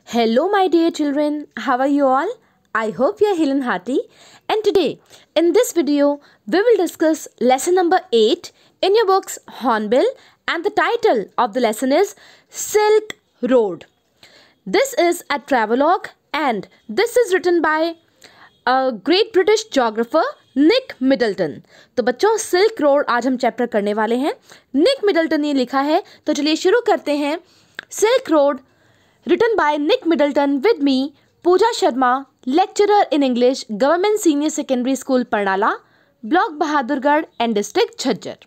Hello, my dear children. How are you all? I hope you are healthy and hearty. And today, in this video, we will discuss lesson number 8 in your books Hornbill, and the title of the lesson is Silk Road. This is a travelogue, and this is written by a great British geographer Nick Middleton. तो बच्चों, silk road आज हम chapter करने वाले हैं। निक Middleton ने लिखा है, तो चलिए शुरू करते हैं। Silk road written by Nick Middleton with me Puja Sharma, lecturer in English, government senior secondary school Parnala, block Bahadurgarh and district Jhajjar.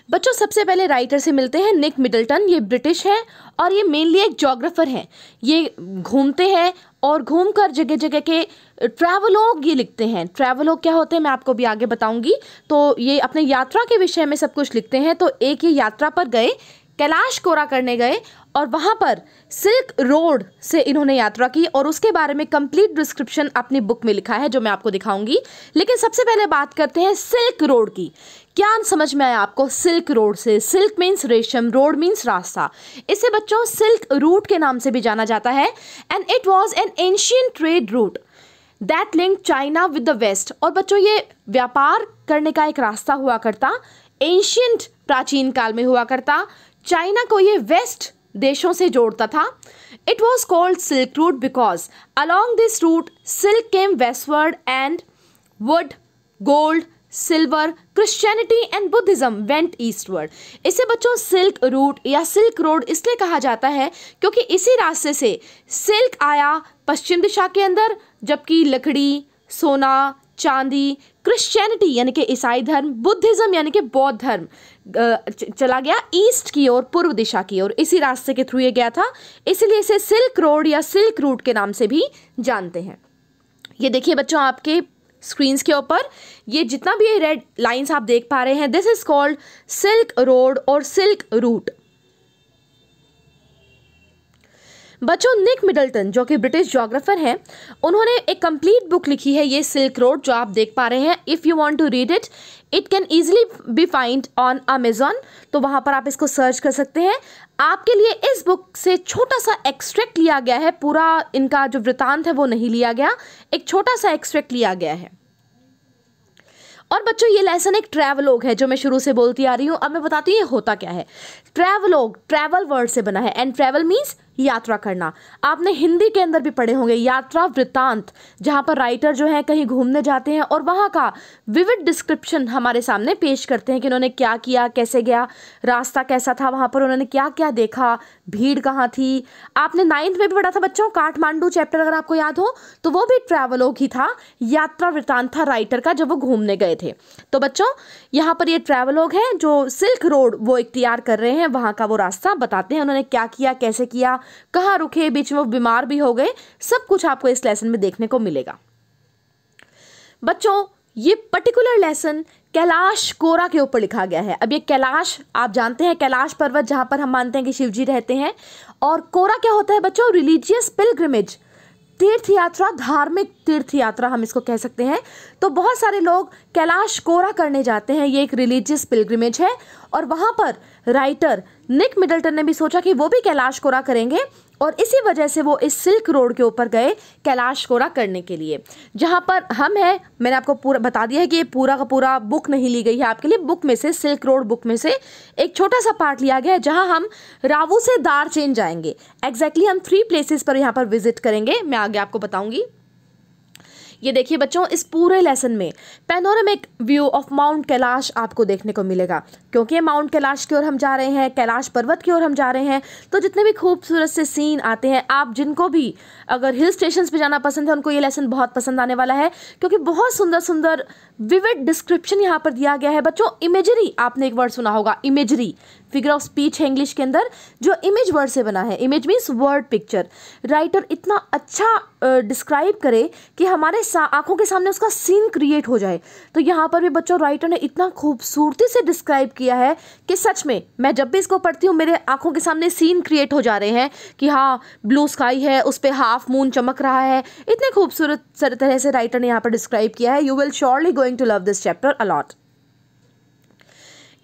बच्चों, सबसे पहले राइटर से मिलते हैं निक मिडल्टन। ये ब्रिटिश है और ये मेनली एक जोग्राफर हैं। ये घूमते हैं और घूमकर जगह जगह के ट्रैवलॉग ये लिखते हैं। ट्रैवलॉग क्या होते हैं मैं आपको भी आगे बताऊंगी। तो ये अपने यात्रा के विषय में सब कुछ लिखते हैं। तो एक ये यात्रा पर गए, कैलाश कोरा करने गए और वहाँ पर सिल्क रोड से इन्होंने यात्रा की और उसके बारे में कंप्लीट डिस्क्रिप्शन अपनी बुक में लिखा है जो मैं आपको दिखाऊंगी। लेकिन सबसे पहले बात करते हैं सिल्क रोड की। क्या समझ में आया आपको सिल्क रोड से? सिल्क मीन्स रेशम, रोड मीन्स रास्ता। इसे बच्चों सिल्क रूट के नाम से भी जाना जाता है। And it was an ancient trade route that link China with the west. और बच्चों, ये व्यापार करने का एक रास्ता हुआ करता, एंशियंट प्राचीन काल में हुआ करता। चाइना को ये वेस्ट देशों से जोड़ता था। It was called silk route because along this route silk came westward and wood, gold, silver, Christianity and Buddhism went eastward. इसे बच्चों सिल्क रूट या सिल्क रोड इसलिए कहा जाता है क्योंकि इसी रास्ते से सिल्क आया पश्चिम दिशा के अंदर, जबकि लकड़ी, सोना, चांदी, क्रिश्चियनिटी यानी कि ईसाई धर्म, बुद्धिज्म यानी कि बौद्ध धर्म चला गया ईस्ट की ओर, पूर्व दिशा की ओर। इसी रास्ते के थ्रू ये गया था, इसीलिए इसे सिल्क रोड या सिल्क रूट के नाम से भी जानते हैं। ये देखिए बच्चों आपके स्क्रीन्स के ऊपर ये जितना भी ये रेड लाइंस आप देख पा रहे हैं, this is called silk road और सिल्क रूट। बच्चों, निक मिडल्टन जो कि ब्रिटिश जोग्राफर हैं, उन्होंने एक कंप्लीट बुक लिखी है ये सिल्क रोड जो आप देख पा रहे हैं। If you want to read it, it can easily be find on Amazon. तो वहाँ पर आप इसको सर्च कर सकते हैं। आपके लिए इस बुक से छोटा सा एक्सट्रैक्ट लिया गया है, पूरा इनका जो वृतांत है वो नहीं लिया गया, एक छोटा सा एक्सट्रैक्ट लिया गया है। और बच्चों, ये लेसन एक ट्रैवलॉग है जो मैं शुरू से बोलती आ रही हूँ। अब मैं बताती हूँ ये होता क्या है। ट्रैवलॉग ट्रैवल वर्ड से बना है एंड ट्रैवल मीन्स यात्रा करना। आपने हिंदी के अंदर भी पढ़े होंगे यात्रा वृत्तांत, जहाँ पर राइटर जो है कहीं घूमने जाते हैं और वहाँ का विविड डिस्क्रिप्शन हमारे सामने पेश करते हैं कि उन्होंने क्या किया, कैसे गया, रास्ता कैसा था, वहाँ पर उन्होंने क्या क्या देखा, भीड़ कहाँ थी। आपने 9th में भी पढ़ा था बच्चों काठमांडू चैप्टर, अगर आपको याद हो तो वो भी ट्रैवलॉग ही था, यात्रा वृत्तांत था राइटर का जब वो घूमने गए थे। तो बच्चों, यहाँ पर ये ट्रैवलॉग है जो सिल्क रोड वो इख्तियार कर रहे हैं, वहाँ का वो रास्ता बताते हैं उन्होंने क्या किया, कैसे किया, कहाँ रुके, बीच में वो बीमार भी हो गए, सब कुछ आपको इस लेसन में देखने को मिलेगा। बच्चों, ये पर्टिकुलर लेसन कैलाश कोरा के ऊपर लिखा गया है। अब ये कैलाश आप जानते हैं, कैलाश पर्वत जहाँ पर हम मानते हैं कि शिव जी रहते हैं। और कोरा क्या होता है बच्चों? रिलीजियस पिलग्रिमेज, तीर्थ यात्रा, धार्मिक तीर्थ यात्रा हम इसको कह सकते हैं। तो बहुत सारे लोग कैलाश कोरा करने जाते हैं, ये एक रिलीजियस पिलग्रिमेज है। और वहाँ पर राइटर निक मिडल्टन ने भी सोचा कि वो भी कैलाश कोरा करेंगे और इसी वजह से वो इस सिल्क रोड के ऊपर गए कैलाश कोरा करने के लिए। जहाँ पर हम हैं, मैंने आपको पूरा बता दिया है कि ये पूरा का पूरा बुक नहीं ली गई है आपके लिए। बुक में से, सिल्क रोड बुक में से एक छोटा सा पार्ट लिया गया है जहाँ हम रावू से दारचेन जाएंगे। एग्जैक्टली हम 3 प्लेसेस पर यहाँ पर विजिट करेंगे, मैं आगे आपको बताऊंगी। ये देखिए बच्चों, इस पूरे लेसन में panoramic view of mount Kailash आपको देखने को मिलेगा, क्योंकि माउंट कैलाश की ओर हम जा रहे हैं, कैलाश पर्वत की ओर हम जा रहे हैं। तो जितने भी खूबसूरत से सीन आते हैं, आप जिनको भी अगर हिल स्टेशंस पे जाना पसंद है उनको ये लेसन बहुत पसंद आने वाला है, क्योंकि बहुत सुंदर सुंदर विविड डिस्क्रिप्शन यहाँ पर दिया गया है। बच्चों, इमेजरी आपने एक वर्ड सुना होगा, इमेजरी फिगर ऑफ स्पीच है इंग्लिश के अंदर, जो इमेज वर्ड से बना है। Image means word picture. Writer इतना अच्छा डिस्क्राइब करे कि हमारे आंखों के सामने उसका सीन क्रिएट हो जाए। तो यहाँ पर भी बच्चों राइटर ने इतना खूबसूरती से डिस्क्राइब किया है कि सच में मैं जब भी इसको पढ़ती हूँ मेरे आंखों के सामने सीन क्रिएट हो जा रहे हैं कि हाँ, ब्लू स्काई है, उस पर हाफ मून चमक रहा है। इतने खूबसूरत तरह से राइटर ने यहाँ पर डिस्क्राइब किया है। You will surely going to love this chapter a lot.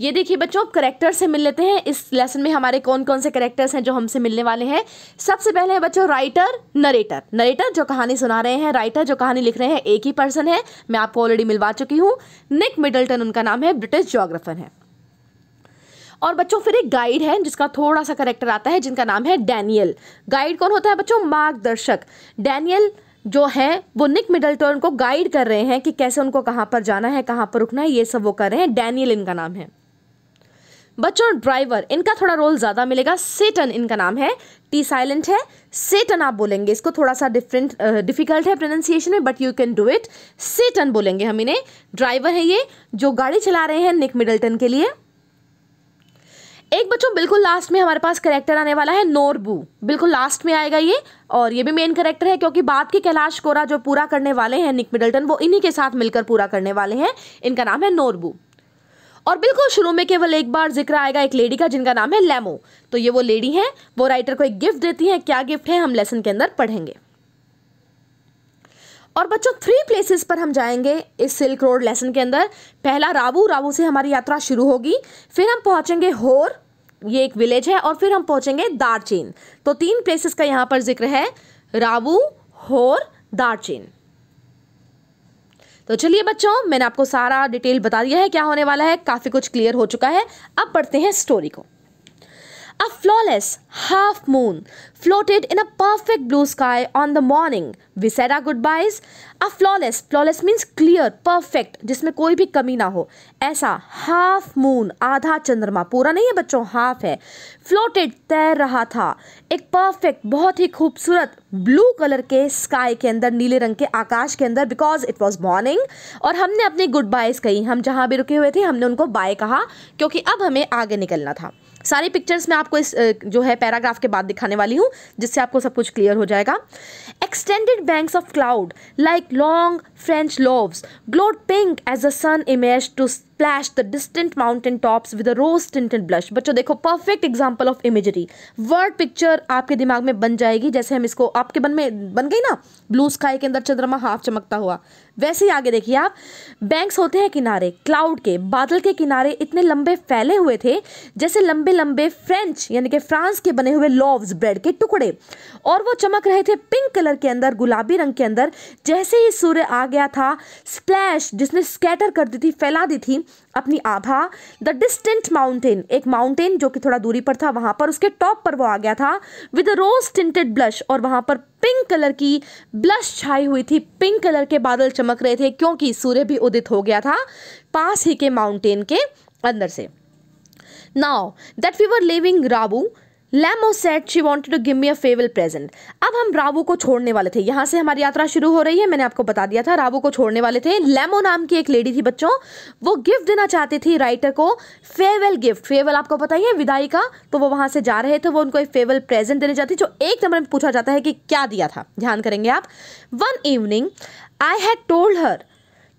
ये देखिए बच्चों, करेक्टर से मिल लेते हैं। इस लेसन में हमारे कौन कौन से करेक्टर्स हैं जो हमसे मिलने वाले हैं। सबसे पहले है बच्चों राइटर, नरेटर। नरेटर जो कहानी सुना रहे हैं, राइटर जो कहानी लिख रहे हैं, एक ही पर्सन है, मैं आपको ऑलरेडी मिलवा चुकी हूँ। निक मिडल्टन उनका नाम है, ब्रिटिश ज्योग्राफर है। और बच्चों फिर एक गाइड है जिसका थोड़ा सा करेक्टर आता है, जिनका नाम है डैनियल। गाइड कौन होता है बच्चों? मार्गदर्शक। डैनियल जो है वो निक मिडल्टन को गाइड कर रहे हैं कि कैसे उनको कहाँ पर जाना है, कहाँ पर रुकना है, ये सब वो कर रहे हैं। डैनियल इनका नाम है। बच्चों ड्राइवर, इनका थोड़ा रोल ज्यादा मिलेगा। सेटन इनका नाम है, टी साइलेंट है, सेटन आप बोलेंगे। इसको थोड़ा सा डिफिकल्ट है प्रोनाउंसिएशन में, but you can do it. Tsetan बोलेंगे हम इन्हें। ड्राइवर है ये जो गाड़ी चला रहे हैं निक मिडल्टन के लिए। एक बच्चों बिल्कुल लास्ट में हमारे पास करेक्टर आने वाला है, नोरबू। बिल्कुल लास्ट में आएगा ये, और ये भी मेन करेक्टर है क्योंकि बात की कैलाश कोरा जो पूरा करने वाले हैं निक मिडल्टन, वो इन्हीं के साथ मिलकर पूरा करने वाले हैं। इनका नाम है नोरबू। और बिल्कुल शुरू में केवल एक बार जिक्र आएगा एक लेडी का जिनका नाम है लेमो। तो ये वो लेडी है, वो राइटर को एक गिफ्ट देती है। क्या गिफ्ट है हम लेसन के अंदर पढ़ेंगे। और बच्चों 3 प्लेसेस पर हम जाएंगे इस सिल्क रोड लेसन के अंदर। पहला रावू, रावू से हमारी यात्रा शुरू होगी। फिर हम पहुंचेंगे होर, ये एक विलेज है, और फिर हम पहुंचेंगे दारचीन। तो 3 प्लेसेस का यहां पर जिक्र है, रावू, होर, दारचीन। तो चलिए बच्चों, मैंने आपको सारा डिटेल बता दिया है क्या होने वाला है, काफी कुछ क्लियर हो चुका है। अब पढ़ते हैं स्टोरी को। A flawless half moon floated in a perfect blue sky on the morning we said our goodbyes. A flawless means clear, perfect, जिसमें कोई भी कमी ना हो, ऐसा half moon, आधा चंद्रमा, पूरा नहीं है बच्चों, half है। floated तैर रहा था एक perfect, बहुत ही खूबसूरत ब्लू कलर के स्काई के अंदर, नीले रंग के आकाश के अंदर, बिकॉज इट वॉज मॉर्निंग। और हमने अपनी गुड बाइज कही, हम जहाँ भी रुके हुए थे हमने उनको बाय कहा क्योंकि अब हमें आगे निकलना था। सारी पिक्चर्स मैं आपको इस जो है पैराग्राफ के बाद दिखाने वाली हूँ, जिससे आपको सब कुछ क्लियर हो जाएगा। Extended banks of cloud like long French loaves glowed pink as the sun emerged to splash the distant mountain tops with a rose tinted blush. बच्चों देखो, perfect example of imagery, word picture आपके दिमाग में बन जाएगी। जैसे हम इसको आपके बन गई ना, ब्लू स्काई के अंदर चंद्रमा हाफ चमकता हुआ, वैसे ही आगे देखिए आप। बैंक्स होते हैं किनारे, क्लाउड के, बादल के किनारे इतने लंबे फैले हुए थे जैसे लंबे लंबे फ्रेंच यानी कि फ्रांस के बने हुए लोव्स, ब्रेड के टुकड़े, और वो चमक रहे थे पिंक कलर के अंदर, गुलाबी रंग के अंदर। जैसे ही सूर्य आ गया था, स्प्लैश जिसने स्कैटर कर दी थी, फैला दी थी अपनी आभा, द डिस्टेंट माउंटेन, एक माउंटेन जो कि थोड़ा दूरी पर था, वहां पर उसके टॉप पर वो आ गया था, विद रोज टिंटेड ब्लश, और वहां पर पिंक कलर की ब्लश छाई हुई थी, पिंक कलर के बादल चमक रहे थे क्योंकि सूर्य भी उदित हो गया था पास ही के माउंटेन के अंदर से। Now that we were living Rawu, Lamo said she wanted to give me a farewell present. अब हम रावू को छोड़ने वाले थे, यहाँ से हमारी यात्रा शुरू हो रही है, मैंने आपको बता दिया था रावू को छोड़ने वाले थे। लेमो नाम की एक लेडी थी बच्चों, वो गिफ्ट देना चाहती थी राइटर को, फेयरवेल गिफ्ट। फेयरवेल आपको पता ही है, विदाई का, तो वो वहां से जा रहे थे, वो उनको एक फेयरवेल प्रेजेंट देना चाहती, जो एक नंबर में पूछा जाता है कि क्या दिया था, ध्यान करेंगे आप। One evening I had told her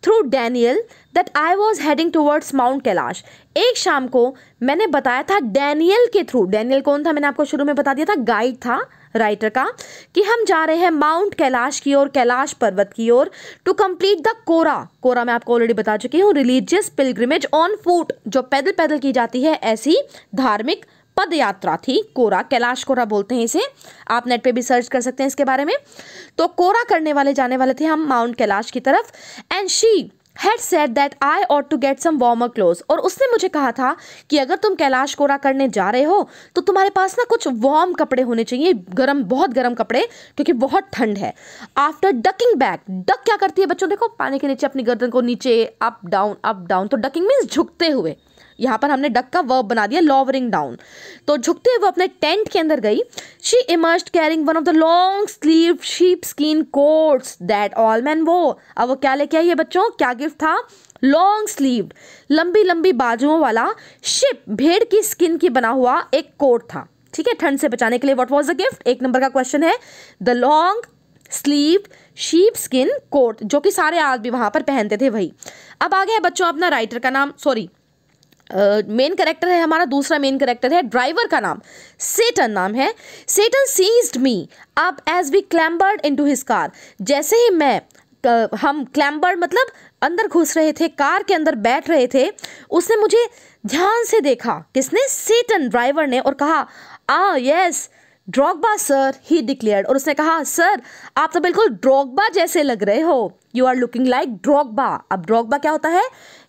through Daniel that I was heading towards mount Kailash. एक शाम को मैंने बताया था डैनियल के थ्रू, डैनियल कौन था मैंने आपको शुरू में बता दिया था, गाइड था राइटर का, कि हम जा रहे हैं माउंट कैलाश की ओर, कैलाश पर्वत की ओर, टू कंप्लीट द कोरा। कोरा मैं आपको ऑलरेडी बता चुकी हूँ, रिलीजियस पिलग्रिमेज ऑन फुट, जो पैदल पैदल की जाती है, ऐसी धार्मिक पद यात्रा थी। कोरा, कैलाश कोरा बोलते हैं इसे, आप नेट पे भी सर्च कर सकते हैं इसके बारे में। तो कोरा करने वाले जाने वाले थे हम माउंट कैलाश की तरफ। And she had said that I ought to get some warmer clothes, और उसने मुझे कहा था कि अगर तुम कैलाश कोरा करने जा रहे हो तो तुम्हारे पास ना कुछ वार्म कपड़े होने चाहिए, गर्म, बहुत गर्म कपड़े, क्योंकि बहुत ठंड है। आफ्टर डकिंग बैक, डक क्या करती है बच्चों, देखो पानी के नीचे अपनी गर्दन को नीचे, अप डाउन, तो डकिंग मीन्स झुकते हुए, यहाँ पर हमने डक का वर्ब बना दिया, लॉवरिंग डाउन, तो झुकते हुए अपने टेंट के अंदर गई। She emerged carrying one of the long sleeve sheep skin quotes that all man वो। अब वो क्या लेके आई है बच्चों, क्या गिफ्ट था, लॉन्ग स्लीव्ड, लंबी लंबी बाजुओं वाला, शिप, भेड़ की स्किन की बना हुआ एक कोट था, ठीक है, ठंड से बचाने के लिए। व्हाट वाज द गिफ्ट, एक नंबर का क्वेश्चन है, the long sleeved sheep skin coat, जो कि सारे आदमी वहां पर पहनते थे, वही। अब आ गया बच्चों अपना राइटर का नाम, सॉरी मेन कैरेक्टर है हमारा, दूसरा मेन कैरेक्टर है, ड्राइवर का नाम सेटन नाम है। Tsetan sized me up as we clambered into his car, जैसे ही हम क्लैम्बर्ड मतलब अंदर घुस रहे थे, कार के अंदर बैठ रहे थे, उसने मुझे ध्यान से देखा किसने? सेटन, ड्राइवर ने, और कहा यस ड्रॉगबा सर, ही डिक्लेयर्ड। और उसने कहा सर आप तो बिल्कुल ड्रॉगबा जैसे लग रहे हो, you are looking like Drogba. अब ड्रॉगबा क्या होता है?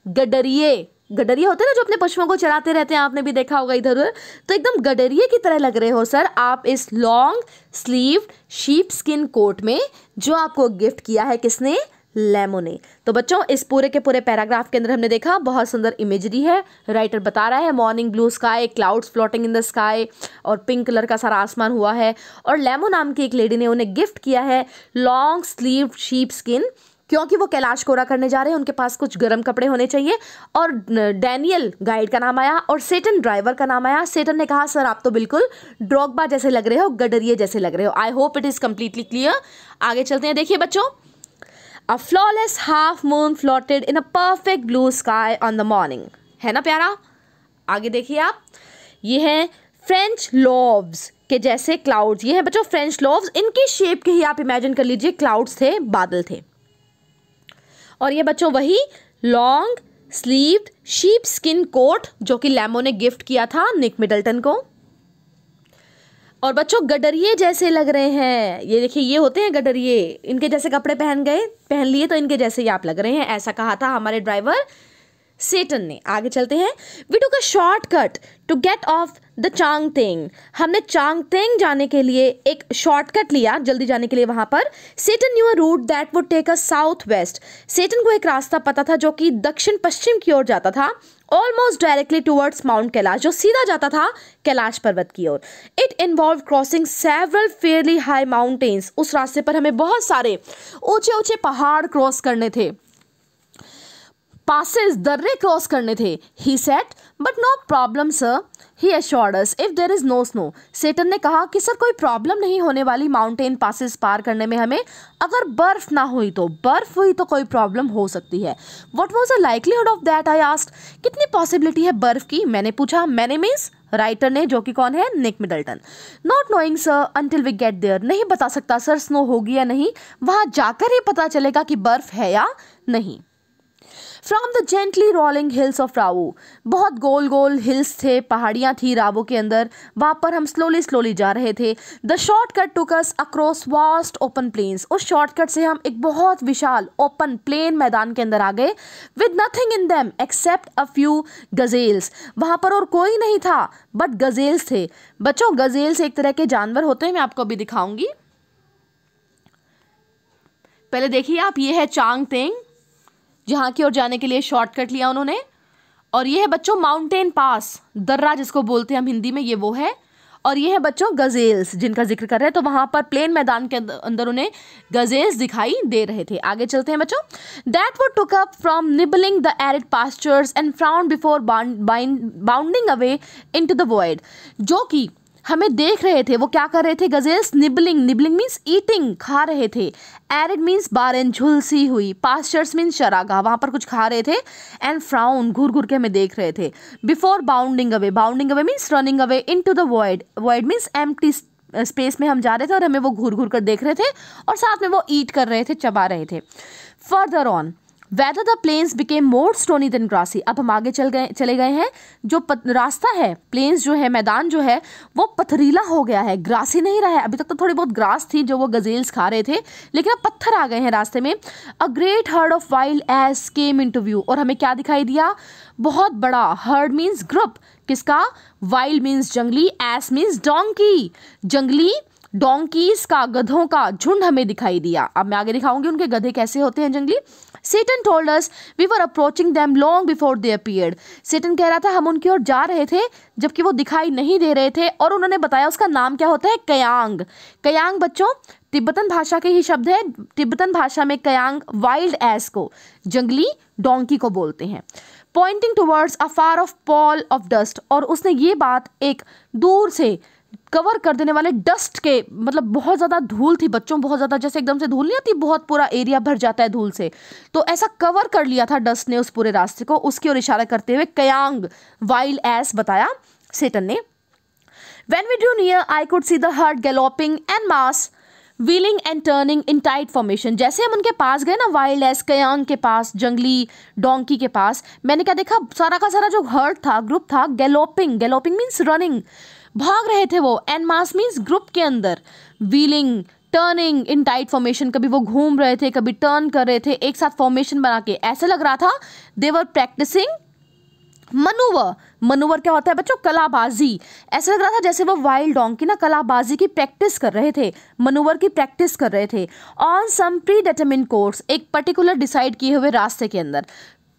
गडरिये। गडरिये होते हैं ना जो अपने पशुओं को चराते रहते हैं, आपने भी देखा होगा इधर उधर। तो एकदम गडरिये की तरह लग रहे हो सर आप इस long sleeved sheep skin coat में, जो आपको गिफ्ट किया है किसने? लेमो ने। तो बच्चों इस पूरे के पूरे पैराग्राफ के अंदर हमने देखा बहुत सुंदर इमेजरी है। राइटर बता रहा है morning blue sky, clouds floating in the sky, और पिंक कलर का सारा आसमान हुआ है। और लेमो नाम की एक लेडी ने उन्हें गिफ्ट किया है लॉन्ग स्लीव्ड शीप स्किन, क्योंकि वो कैलाश कोरा करने जा रहे हैं, उनके पास कुछ गर्म कपड़े होने चाहिए। और डैनियल गाइड का नाम आया और सेटन ड्राइवर का नाम आया। सेटन ने कहा सर आप तो बिल्कुल ड्रॉगबा जैसे लग रहे हो, गडरिये जैसे लग रहे हो। I hope it is completely clear. आगे चलते हैं। देखिए बच्चों, A flawless half moon floated in a perfect blue sky on the morning। है ना प्यारा? आगे देखिए आप, ये है फ्रेंच लोव्स के जैसे क्लाउड्स। ये है बच्चों फ्रेंच लोव्स, इनकी शेप के ही आप इमेजिन कर लीजिए क्लाउड्स थे, बादल थे। और ये बच्चों वही long sleeved sheep skin coat जो कि लेमो ने गिफ्ट किया था निक मिडल्टन को। और बच्चों गडरिये जैसे लग रहे हैं, ये देखिए ये होते हैं गडरिये, इनके जैसे कपड़े पहन लिए तो इनके जैसे ही आप लग रहे हैं, ऐसा कहा था हमारे ड्राइवर सेटन ने। आगे चलते हैं। We took a shortcut to get off the Changthang. हमने चांगथेंग जाने के लिए एक शॉर्टकट लिया, जल्दी जाने के लिए वहां पर। Tsetan knew a route that would take us south west. सेटन को एक रास्ता पता था जो कि दक्षिण पश्चिम की ओर जाता था, almost directly towards Mount Kailash, जो सीधा जाता था कैलाश पर्वत की ओर। It involve crossing several fairly high mountains. उस रास्ते पर हमें बहुत सारे ऊंचे ऊंचे पहाड़ क्रॉस करने थे, पासेस दर्रे क्रॉस करने थे। He said but no problem sir, he assured us, if there is no snow. Tsetan ने कहा कि सर कोई प्रॉब्लम नहीं होने वाली माउंटेन पासेस पार करने में हमें, अगर बर्फ ना हुई तो, बर्फ हुई तो कोई प्रॉब्लम हो सकती है। What was the likelihood of that I asked. कितनी पॉसिबिलिटी है बर्फ की, मैंने पूछा। मैंने मीन्स राइटर ने, जो कि कौन है? Nick Middleton. Not knowing sir until we get there. नहीं बता सकता सर स्नो होगी या नहीं, वहां जाकर ही पता चलेगा कि बर्फ है या नहीं। From the gently rolling hills of Rawu. बहुत गोल गोल हिल्स थे, पहाड़ियाँ थी रावू के अंदर, वहाँ पर हम स्लोली जा रहे थे। The shortcut took us across vast open plains. उस शॉर्टकट से हम एक बहुत विशाल ओपन प्लेन मैदान के अंदर आ गए। With nothing in them except a few gazelles. वहाँ पर और कोई नहीं था बट गजेल्स थे। बच्चों गजेल्स एक तरह के जानवर होते हैं, मैं आपको अभी दिखाऊंगी। पहले देखिए आप, ये है चांगथेंग जहाँ की ओर जाने के लिए शॉर्टकट लिया उन्होंने। और ये है बच्चों माउंटेन पास, दर्रा जिसको बोलते हैं हम हिंदी में, ये वो है। और ये है बच्चों गजेल्स जिनका जिक्र कर रहे हैं। तो वहाँ पर प्लेन मैदान के अंदर उन्हें गजेल्स दिखाई दे रहे थे। आगे चलते हैं बच्चों। That would took up from nibbling the arid pastures and frowned before bounding away into the void. जो कि हमें देख रहे थे, वो क्या कर रहे थे? गजेल्स निबलिंग, निबलिंग मीन्स ईटिंग, खा रहे थे। एरिड मीन्स बारन, झुलसी हुई। पास्चर्स मीन्स चरागाह, वहाँ पर कुछ खा रहे थे। एंड फ्राउन, घूर घूर के हमें देख रहे थे। Before bounding away, bounding away means running away into the void, void means empty space में हम जा रहे थे और हमें वो घूर घूर कर देख रहे थे और साथ में वो ईट कर रहे थे, चबा रहे थे। Further on Whether the plains became more stony than grassy। अब हम आगे चले गए हैं। जो रास्ता है, प्लेन्स जो है, मैदान जो है, वो पथरीला हो गया है, ग्रासी नहीं रहा है। अभी तक तो थोड़ी बहुत ग्रास थी जो वो गजेल्स खा रहे थे, लेकिन अब पत्थर आ गए हैं रास्ते में। A great heard of wild ass came into view. और हमें क्या दिखाई दिया? बहुत बड़ा, हर्ड मीन्स ग्रुप, किसका? वाइल्ड मीन्स जंगली, एस मीन्स डोंकी, जंगली डोंकीज का, गधों का झुंड हमें दिखाई दिया। अब मैं आगे दिखाऊंगी उनके गधे कैसे होते हैं जंगली। Tsetan told us we were approaching them long before they appeared. Tsetan कह रहा था हम उनकी ओर जा रहे थे जबकि वो दिखाई नहीं दे रहे थे। और उन्होंने बताया उसका नाम क्या होता है? कयांग। कयांग बच्चों तिब्बतन भाषा के ही शब्द है। तिब्बतन भाषा में कयांग वाइल्ड एस को, जंगली डोंकी को बोलते हैं। Pointing towards a far of Paul of dust. और उसने ये बात एक दूर से कवर कर देने वाले डस्ट के, मतलब बहुत ज़्यादा धूल थी बच्चों, बहुत ज़्यादा, जैसे एकदम से धूल नहीं आती, बहुत पूरा एरिया भर जाता है धूल से, तो ऐसा कवर कर लिया था डस्ट ने उस पूरे रास्ते को। उसकी ओर इशारा करते हुए कयांग वाइल्ड एस बताया सेटन ने। When we drew near, I could see the herd galloping en masse wheeling and turning in tight formation. जैसे हम उनके पास गए ना, वाइल्ड एस कयांग के पास, जंगली डोंकी के पास, मैंने क्या देखा, सारा का सारा जो हर्ड था, ग्रुप था, गैलोपिंग, गैलोपिंग मीन्स रनिंग, भाग रहे थे वो, एंड मास मीन्स ग्रुप के अंदर, व्हीलिंग टर्निंग इन टाइट फॉर्मेशन, कभी वो घूम रहे थे, कभी टर्न कर रहे थे, एक साथ फॉर्मेशन बना के। ऐसे लग रहा था दे वर प्रैक्टिसिंग मनूवर। मनूवर क्या होता है बच्चों? कलाबाजी। ऐसा लग रहा था जैसे वो वाइल्ड डोंकी ना कलाबाजी की प्रैक्टिस कर रहे थे, मनूवर की प्रैक्टिस कर रहे थे। On some predetermined course, एक पर्टिकुलर डिसाइड किए हुए रास्ते के अंदर।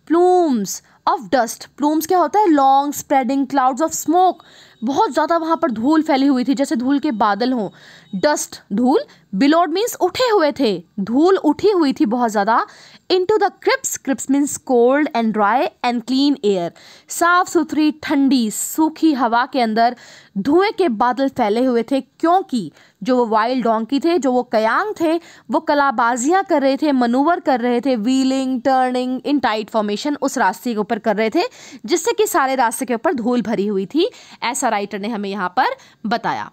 प्लूम्स ऑफ डस्ट, प्लूम्स क्या होता है? Long spreading clouds of smoke, बहुत ज़्यादा वहाँ पर धूल फैली हुई थी, जैसे धूल के बादल हों। डस्ट धूल, बिलोड मीन्स उठे हुए थे, धूल उठी हुई थी बहुत ज़्यादा। Into the crisps, crisps means cold and dry and clean air, साफ सुथरी ठंडी सूखी हवा के अंदर धुएं के बादल फैले हुए थे, क्योंकि जो वो वाइल्ड डोंकी थे, जो वो कयांग थे, वो कलाबाजियाँ कर रहे थे, मनूवर कर रहे थे, व्हीलिंग टर्निंग इन टाइट फॉर्मेशन उस रास्ते के ऊपर कर रहे थे, जिससे कि सारे रास्ते के ऊपर धूल भरी हुई थी। ऐसा राइटर ने हमें यहाँ पर बताया।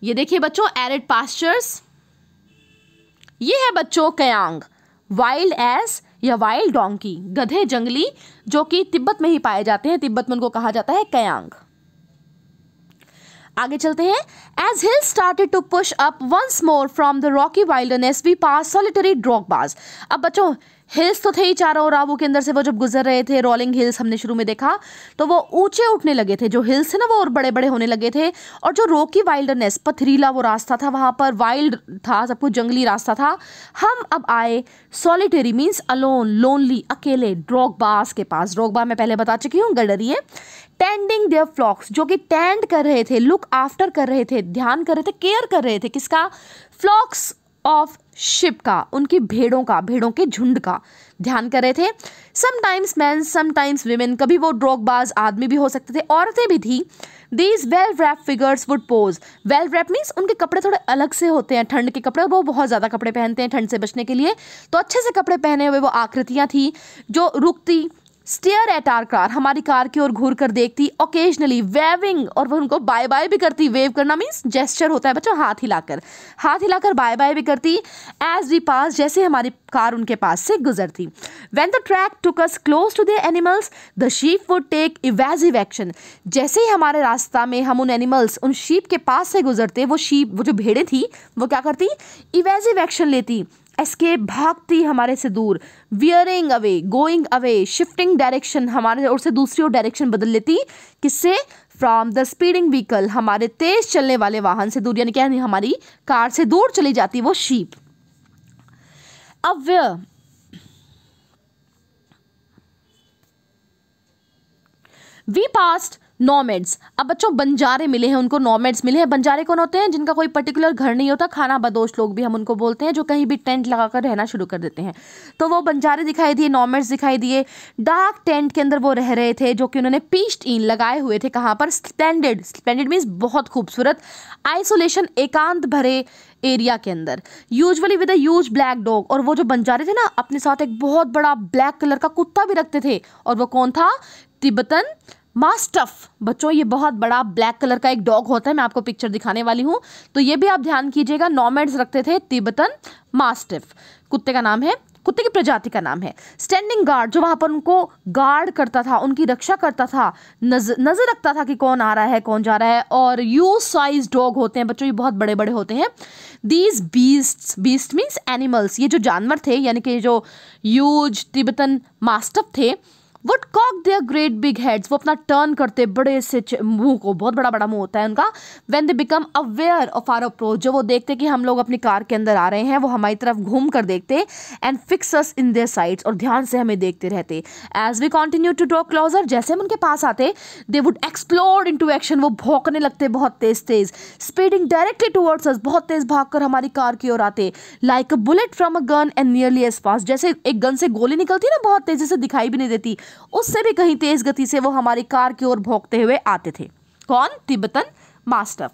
ये देखिए बच्चों, एरिड पास्चर्स, ये है बच्चों कयांग, वाइल्ड एस या वाइल्ड डोंकी, गधे जंगली, जो कि तिब्बत में ही पाए जाते हैं, तिब्बत में उनको कहा जाता है कयांग। आगे चलते हैं। As hills started to push up once more from the rocky wilderness we passed solitary drokpas. अब बच्चों हिल्स तो थे ही चारों ओर, वो के अंदर से वो जब गुजर रहे थे, रोलिंग हिल्स हमने शुरू में देखा, तो वो ऊंचे उठने लगे थे, जो हिल्स है ना वो और बड़े बड़े होने लगे थे। और जो रॉकी वाइल्डरनेस, पथरीला वो रास्ता था, वहाँ पर वाइल्ड था, सब कुछ जंगली रास्ता था। हम अब आए सॉलिटरी मीन्स अलोन, लोनली, अकेले, ड्रॉगबाज के पास। ड्रॉगबा मैं पहले बता चुकी हूँ, गडरिए। टेंडिंग देयर फ्लॉक्स, जो कि टेंड कर रहे थे, लुक आफ्टर कर रहे थे, ध्यान कर रहे थे, केयर कर रहे थे, किसका? फ्लॉक्स ऑफ शिप का, उनकी भेड़ों का, भेड़ों के झुंड का ध्यान कर रहे थे। समटाइम्स मैन समटाइम्स विमेन, कभी वो ड्रॉगबाज आदमी भी हो सकते थे, औरतें भी थी। These well wrap figures would pose, well wrap means उनके कपड़े थोड़े अलग से होते हैं, ठंड के कपड़े, और वो बहुत ज़्यादा कपड़े पहनते हैं ठंड से बचने के लिए, तो अच्छे से कपड़े पहने हुए वो आकृतियाँ थी जो रुकती। स्टेयर एट आर कार, हमारी कार की ओर घूर कर देखती। ओकेजनली वेविंग, और वो उनको बाय बाय भी करती। वेव करना मीन्स जेस्चर होता है बच्चों, हाथ हिलाकर बाय बाय भी करती। एज वी पास, जैसे हमारी कार उनके पास से गुजरती। When the track took us close to the animals the sheep would take evasive action, जैसे ही हमारे रास्ता में हम उन एनिमल्स, उन शीप के पास से गुजरते, वो शीप, वो जो भेड़ें थी, वो क्या करती? इवेजिव एक्शन लेती, एस्केप, भागती हमारे से दूर। Wearing away, going away, shifting direction, हमारे ओर से दूसरी ओर डायरेक्शन बदल लेती। किससे? फ्रॉम द स्पीडिंग व्हीकल, हमारे तेज चलने वाले वाहन से दूर, यानी क्या, हमारी कार से दूर चली जाती वो शीप। अव्यय, वी पास्ट नॉमेड्स, अब बच्चों बंजारे मिले हैं उनको, नॉमेड्स मिले हैं। बंजारे कौन होते हैं? जिनका कोई पर्टिकुलर घर नहीं होता, खाना बदोश लोग भी हम उनको बोलते हैं, जो कहीं भी टेंट लगाकर रहना शुरू कर देते हैं, तो वो बंजारे दिखाई दिए, नॉमेड्स दिखाई दिए। डार्क टेंट के अंदर वो रह रहे थे, जो कि उन्होंने पीच्ड इन लगाए हुए थे। कहाँ पर? स्प्लेंडेड, स्प्लेंडेड मीन्स बहुत खूबसूरत, आइसोलेशन, एकांत भरे एरिया के अंदर। Usually with a huge black dog, और वो जो बंजारे थे ना, अपने साथ एक बहुत बड़ा ब्लैक कलर का कुत्ता भी रखते थे, और वो कौन था? तिब्बतन मास्टफ। बच्चों ये बहुत बड़ा ब्लैक कलर का एक डॉग होता है, मैं आपको पिक्चर दिखाने वाली हूँ, तो ये भी आप ध्यान कीजिएगा। नॉमेड्स रखते थे तिब्बतन मास्टिफ, कुत्ते का नाम है, कुत्ते की प्रजाति का नाम है। स्टैंडिंग गार्ड, जो वहां पर उनको गार्ड करता था, उनकी रक्षा करता था, नजर रखता था कि कौन आ रहा है, कौन जा रहा है। और यूज साइज डॉग होते हैं बच्चों, ये बहुत बड़े बड़े होते हैं। These beasts, beast means animals, ये जो जानवर थे, यानी कि जो यूज तिब्बतन मास्टिफ थे, would cock their great big heads, वो अपना टर्न करते बड़े से मुंह को, बहुत बड़ा बड़ा मुंह होता है उनका। When they become aware of our approach, जो वो देखते कि हम लोग अपनी कार के अंदर आ रहे हैं, वो हमारी तरफ घूम कर देखते। And fix us in their sights, और ध्यान से हमें देखते रहते। As we continue to draw closer, जैसे हम उनके पास आते, they would explode into action, वो भौंकने लगते बहुत तेज तेज। स्पीडिंग डायरेक्टली टुवर्ड्स अस, बहुत तेज भागकर हमारी कार की ओर आते। Like a bullet from a gun and nearly as fast, जैसे एक गन से गोली निकलती ना, बहुत तेजी से, दिखाई भी नहीं देती, उससे भी कहीं तेज गति से वो हमारी कार की ओर भौंकते हुए आते थे। कौन? Tibetan mastiff.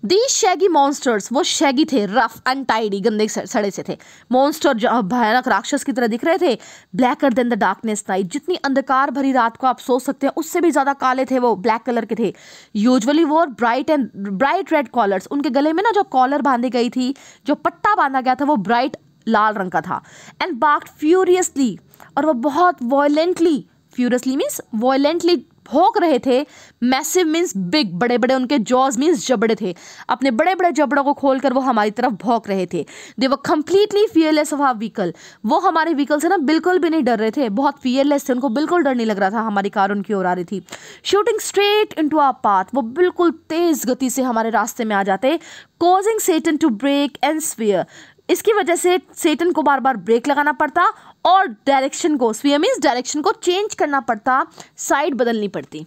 These shaggy monsters, वो shaggy थे, rough, untidy, गंदे सड़े से थे। Monster जो भयानक राक्षस की तरह दिख रहे थे। Blacker than the darkness night, जितनी अंधकार भरी रात को आप सोच सकते हैं उससे भी ज़्यादा काले थे वो, ब्लैक कलर के थे। Usually wore bright red collars, उनके गले में ना जो कॉलर बांधी गई थी, जो पट्टा बांधा गया था वो ब्राइट लाल रंग का था। And barked furiously, और वो बहुत violently, furiously means violently भौंक रहे थे। मैसिव मीन्स बिग, बड़े बड़े उनके जॉज मीन्स जबड़े थे, अपने बड़े बड़े जबड़ों को खोलकर वो हमारी तरफ भौंक रहे थे। They were completely fearless of our vehicle, वो हमारे व्हीकल से ना बिल्कुल भी नहीं डर रहे थे, बहुत फियरलेस थे, उनको बिल्कुल डर नहीं लग रहा था हमारी कार उनकी ओर आ रही थी। Shooting straight into our path, वो बिल्कुल तेज गति से हमारे रास्ते में आ जाते। Causing Seton to brake and swerve, इसकी वजह से सेटन को बार बार ब्रेक लगाना पड़ता और डायरेक्शन को, स्वेयर मीन्स डायरेक्शन को चेंज करना पड़ता, साइड बदलनी पड़ती।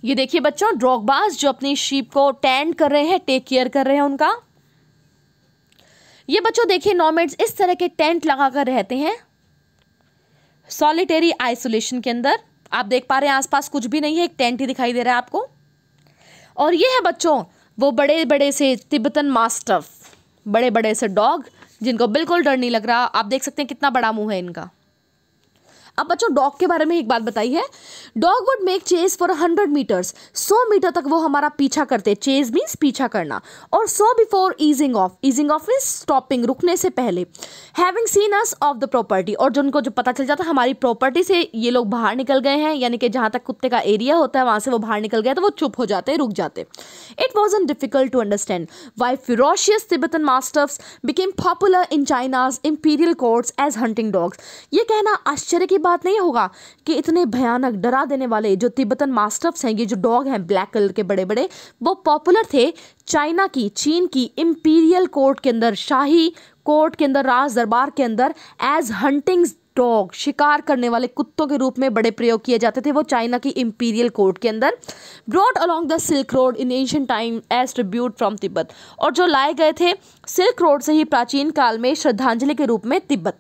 ये देखिए बच्चों, ड्रॉगबाज जो अपनी शीप को टेंड कर रहे हैं, टेक केयर कर रहे हैं उनका। ये बच्चों देखिए, नॉमैड्स इस तरह के टेंट लगाकर रहते हैं सॉलिटरी आइसोलेशन के अंदर। आप देख पा रहे हैं आसपास कुछ भी नहीं है, एक टेंट ही दिखाई दे रहा है आपको। और ये है बच्चों वो बड़े बड़े से तिब्बतन मास्टिफ, बड़े बड़े से डॉग जिनको बिल्कुल डर नहीं लग रहा। आप देख सकते हैं कितना बड़ा मुंह है इनका। अब बच्चों डॉग के बारे में एक बात बताई है, dog would make chase for 100 metres, 100 metre तक वो हमारा पीछा करते, चेस मीन्स पीछा करना, और 100 before easing of means stopping, रुकने से पहले। Having scene us of the property, और जो उनको जो पता चल जाता हमारी प्रॉपर्टी से ये लोग बाहर निकल गए हैं, यानी कि जहाँ तक कुत्ते का एरिया होता है वहाँ से वो बाहर निकल गए, तो वो चुप हो जाते, रुक जाते। It wasn't difficult to understand why ferocious Tibetan mastiffs became popular in China's imperial courts as hunting dogs. ये कहना आश्चर्य की बात नहीं होगा कि इतने भयानक डरा देने वाले जो तिब्बतन मास्टिफ्स हैं, ये जो डॉग हैं ब्लैक कलर के बड़े बड़े, वो पॉपुलर थे चाइना की, चीन की इंपीरियल कोर्ट के अंदर, शाही कोर्ट के अंदर, राज दरबार के अंदर एज हंटिंग डॉग, शिकार करने वाले कुत्तों के रूप में बड़े प्रयोग किए जाते थे वो चाइना की इंपीरियल कोर्ट के अंदर। Brought along the silk road in ancient time as tribute from Tibet, और जो लाए गए थे सिल्क रोड से ही प्राचीन काल में श्रद्धांजलि के रूप में Tibet.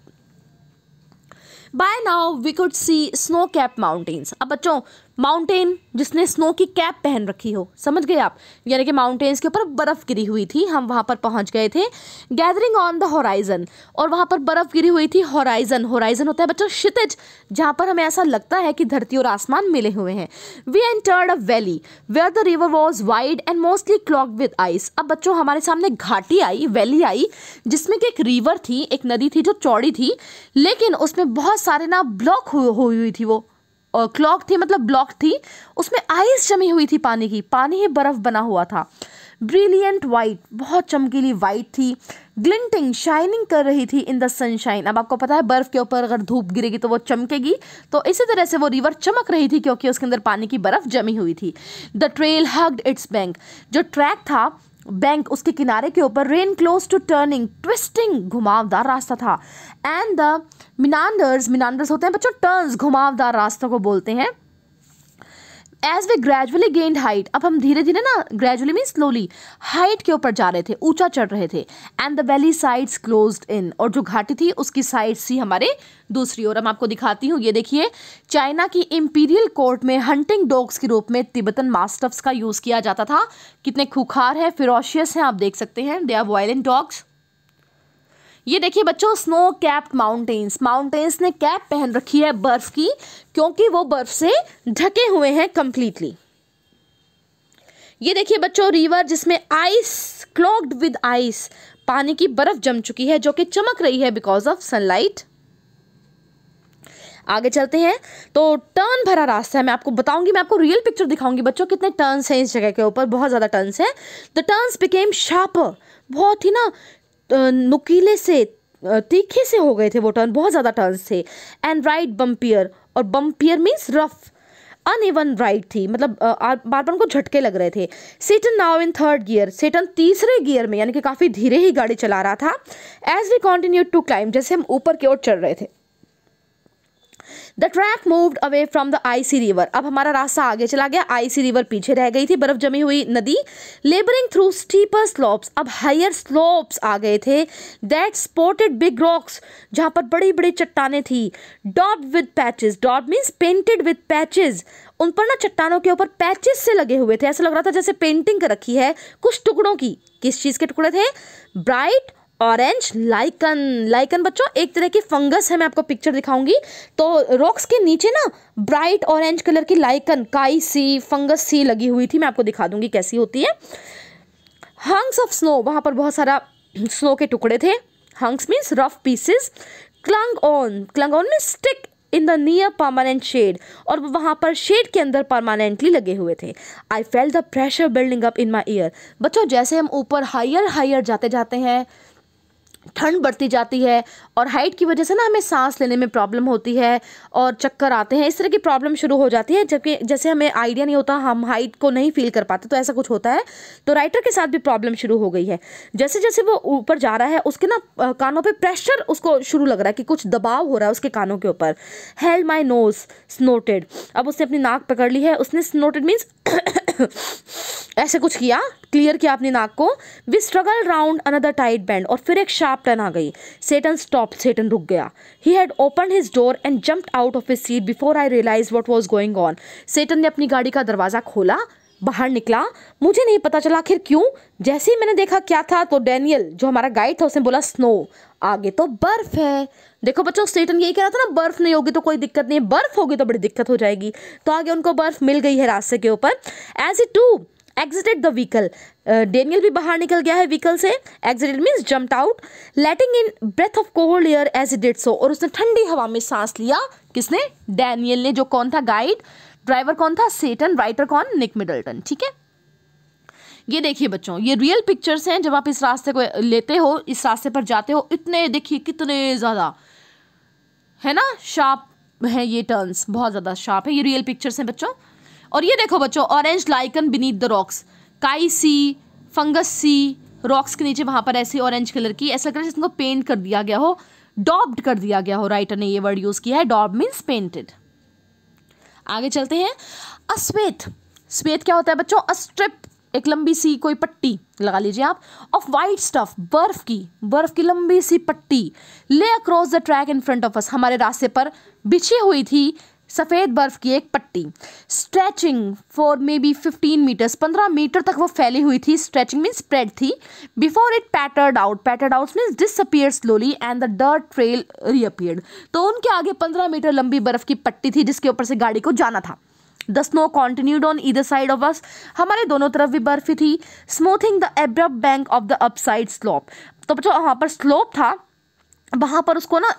By now we could see snow-capped mountains। अब बच्चों माउंटेन जिसने स्नो की कैप पहन रखी हो, समझ गए आप, यानी कि माउंटेन्स के ऊपर बर्फ गिरी हुई थी, हम वहाँ पर पहुँच गए थे। गैदरिंग ऑन द होराइजन, और वहाँ पर बर्फ गिरी हुई थी। होराइजन, होराइजन होता है बच्चों क्षितिज, जहाँ पर हमें ऐसा लगता है कि धरती और आसमान मिले हुए हैं। We entered a valley where the river was wide and mostly clogged with ice. अब बच्चों हमारे सामने घाटी आई, वैली आई, जिसमें कि एक रिवर थी, एक नदी थी जो चौड़ी थी, लेकिन उसमें बहुत सारे ना ब्लॉक हुई थी, वो और क्लॉक थी मतलब ब्लॉक थी, उसमें आइस जमी हुई थी, पानी की, पानी ही बर्फ बना हुआ था। ब्रिलियंट वाइट, बहुत चमकीली वाइट थी। ग्लिंटिंग, शाइनिंग कर रही थी इन द सनशाइन। अब आपको पता है बर्फ के ऊपर अगर धूप गिरेगी तो वो चमकेगी, तो इसी तरह से वो रिवर चमक रही थी क्योंकि उसके अंदर पानी की बर्फ जमी हुई थी। The trail hugged its bank, जो ट्रैक था बैंक उसके किनारे के ऊपर, ran close to turning, twisting, घुमावदार रास्ता था। एंड द मिनांडर्स, मिनांडर्स होते हैं बच्चों टर्न्स, घुमावदार रास्तों को बोलते हैं। एज वे ग्रेजुअली गेन्ड हाइट, अब हम धीरे धीरे ना, ग्रेजुअली मीन स्लोली, हाइट के ऊपर जा रहे थे, ऊंचा चढ़ रहे थे। And the valley sides closed in, और जो घाटी थी उसकी साइड्स थी हमारे दूसरी ओर। मैं आपको दिखाती हूँ, ये देखिए चाइना की इंपीरियल कोर्ट में हंटिंग डॉग्स के रूप में तिब्बतन मास्टिफ्स का यूज किया जाता था। कितने खूंखार है, फेरोशियस हैं, आप देख सकते हैं, दे आर वायलेंट डॉग्स। ये देखिए बच्चों स्नो कैप्ड माउंटेन्स, माउंटेन्स ने कैप पहन रखी है बर्फ की, क्योंकि वो बर्फ से ढके हुए हैं कंप्लीटली। ये देखिए बच्चों रिवर जिसमें आइस, क्लॉग्ड विद आइस, पानी की बर्फ जम चुकी है जो कि चमक रही है बिकॉज ऑफ सनलाइट। आगे चलते हैं तो टर्न भरा रास्ता है, मैं आपको बताऊंगी, मैं आपको रियल पिक्चर दिखाऊंगी बच्चों कितने टर्न्स हैं इस जगह के ऊपर, बहुत ज़्यादा टर्न्स हैं। द टर्न्स बिकेम शार्पर, बहुत ही ना नुकीले से, तीखे से हो गए थे वो टर्न, बहुत ज़्यादा टर्न्स थे। एंड राइट बम्पियर, और बम्पियर मीन्स रफ, अनइवन राइड थी, मतलब बार बार उनको झटके लग रहे थे। सेटन नाउ इन थर्ड गियर, सेटन तीसरे गियर में, यानी कि काफ़ी धीरे ही गाड़ी चला रहा था। As we continue to climb, जैसे हम ऊपर की ओर चढ़ रहे थे। The track moved away from the icy river, अब हमारा रास्ता आगे चला गया, आईसी रिवर पीछे रह गई थी, बर्फ जमी हुई नदी। लेबरिंग थ्रू स्टीपर स्लोप्स, अब हायर स्लोप्स आ गए थे। दैट स्पॉटेड बिग रॉक्स, जहाँ पर बड़ी बड़ी चट्टानें थी। Dot with patches, dot means painted with patches, उन पर ना चट्टानों के ऊपर पैचेस से लगे हुए थे, ऐसा लग रहा था जैसे पेंटिंग कर रखी है कुछ टुकड़ों की। किस चीज़ के टुकड़े थे? Bright orange lichen. लाइकन बच्चों एक तरह की फंगस है, मैं आपको पिक्चर दिखाऊंगी। तो रॉक्स के नीचे ना ब्राइट ऑरेंज कलर की लाइकन, काई सी, फंगस सी लगी हुई थी, मैं आपको दिखा दूंगी कैसी होती है। हंक्स ऑफ स्नो, वहां पर बहुत सारा स्नो के टुकड़े थे। Hunks means rough pieces. Clung on means stick in the near permanent shade, और वो वहाँ पर शेड के अंदर परमानेंटली लगे हुए थे। I felt the pressure building up in my year. बच्चों जैसे हम ऊपर हायर जाते जाते हैं, ठंड बढ़ती जाती है, और हाइट की वजह से ना हमें सांस लेने में प्रॉब्लम होती है और चक्कर आते हैं, इस तरह की प्रॉब्लम शुरू हो जाती है। जबकि जैसे हमें आइडिया नहीं होता, हम हाइट को नहीं फील कर पाते, तो ऐसा कुछ होता है। तो राइटर के साथ भी प्रॉब्लम शुरू हो गई है। जैसे जैसे वो ऊपर जा रहा है उसके ना कानों पे प्रेशर उसको शुरू लग रहा है कि कुछ दबाव हो रहा है उसके कानों के ऊपर। हेल्ड माई नोज स्नोटेड, अब उसने अपनी नाक पकड़ ली है। उसने स्नोटेड मीन्स ऐसे कुछ किया, क्लियर किया अपनी नाक को। We struggle round another tight bend, और फिर एक शार्प टर्न आ गई। सेटन स्टॉप, सेटन रुक गया। He had open his door and jumped out of his seat before I realize what was going on. Seten ने अपनी गाड़ी का दरवाजा खोला, बाहर निकला, मुझे नहीं पता चला आखिर क्यों। जैसे ही मैंने देखा क्या था, तो डैनियल जो हमारा गाइड था उसने बोला स्नो, आगे तो बर्फ है। देखो बच्चों सेटन यही कह रहा था ना, बर्फ नहीं होगी तो कोई दिक्कत नहीं है, बर्फ होगी तो बड़ी दिक्कत हो जाएगी। तो आगे उनको बर्फ मिल गई है रास्ते के ऊपर। As it too exited the vehicle, Daniel भी बाहर निकल गया है व्हीकल से। Exited means jumped out, letting in breath of cold air as it did so, और उसने ठंडी हवा में सांस लिया। किसने? डैनियल ने। जो कौन था? गाइड। ड्राइवर कौन था? सेटन। राइटर कौन? Nick Middleton. ठीक है, ये देखिए बच्चों, ये रियल पिक्चर्स हैं। जब आप इस रास्ते को लेते हो, इस रास्ते पर जाते हो, इतने देखिए कितने ज़्यादा है ना शार्प है, ये टर्न्स बहुत ज़्यादा शार्प है। ये रियल पिक्चर्स हैं बच्चों। और ये देखो बच्चों, orange lichen beneath the rocks, काई सी, फंगस सी, रॉक्स के नीचे वहाँ पर ऐसी ऑरेंज कलर की, ऐसा लग रहा है जिसको पेंट कर दिया गया हो, डॉब्ड कर दिया गया हो। राइटर ने ये वर्ड यूज़ किया है, डॉब मीन्स पेंटेड। आगे चलते हैं। अस्वेथ, स्वेथ क्या होता है बच्चों? अ स्ट्रिप, एक लंबी सी कोई पट्टी लगा लीजिए आप, ऑफ वाइट स्टफ, बर्फ की लंबी सी पट्टी, ले across the track in front of us, हमारे रास्ते पर बिछी हुई थी सफ़ेद बर्फ की एक पट्टी। Stretching for maybe 15 metres, 15 metre तक वो फैली हुई थी। स्ट्रेचिंग मीन स्प्रेड थी। Before it pattered out means disappeared slowly and the dirt trail reappeared, तो उनके आगे 15 मीटर लंबी बर्फ की पट्टी थी जिसके ऊपर से गाड़ी को जाना था। The snow continued on either side of us, हमारे दोनों तरफ भी बर्फ ही थी। Smoothing the abrupt bank of the upside slope, तो बच्चों वहाँ पर स्लोप था, वहाँ पर उसको ना